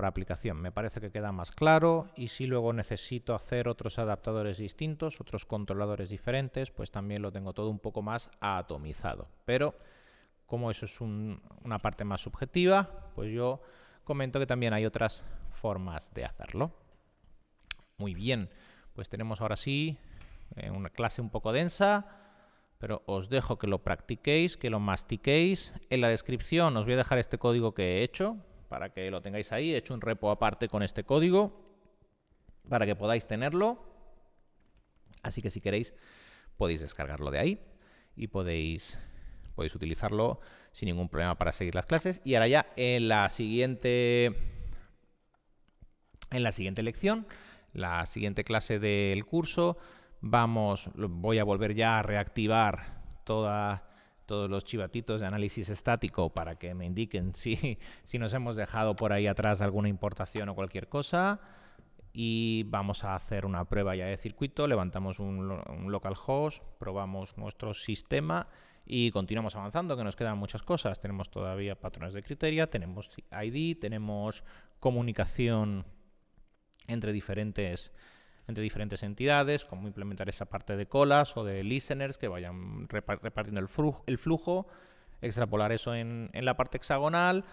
aplicación. Me parece que queda más claro y si luego necesito hacer otros adaptadores distintos, otros controladores diferentes, pues también lo tengo todo un poco más atomizado. Pero como eso es una parte más subjetiva, pues yo comento que también hay otras formas de hacerlo. Muy bien, pues tenemos ahora sí una clase un poco densa, pero os dejo que lo practiquéis, que lo mastiquéis. En la descripción os voy a dejar este código que he hecho, para que lo tengáis ahí. He hecho un repo aparte con este código, para que podáis tenerlo. Así que si queréis, podéis descargarlo de ahí y podéis utilizarlo sin ningún problema para seguir las clases. Y ahora ya en la siguiente lección, la siguiente clase del curso, voy a volver ya a reactivar todos los chivatitos de análisis estático para que me indiquen si nos hemos dejado por ahí atrás alguna importación o cualquier cosa. Y vamos a hacer una prueba ya de circuito, levantamos un localhost, probamos nuestro sistema y continuamos avanzando, que nos quedan muchas cosas. Tenemos todavía patrones de criteria, tenemos ID, tenemos comunicación entre diferentes entidades, cómo implementar esa parte de colas o de listeners que vayan repartiendo el flujo, extrapolar eso en la parte hexagonal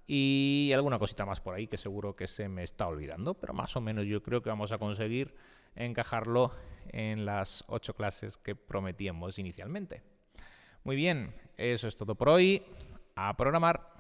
y alguna cosita más por ahí que seguro que se me está olvidando, pero más o menos yo creo que vamos a conseguir encajarlo en las 8 clases que prometíamos inicialmente. Muy bien, eso es todo por hoy. A programar.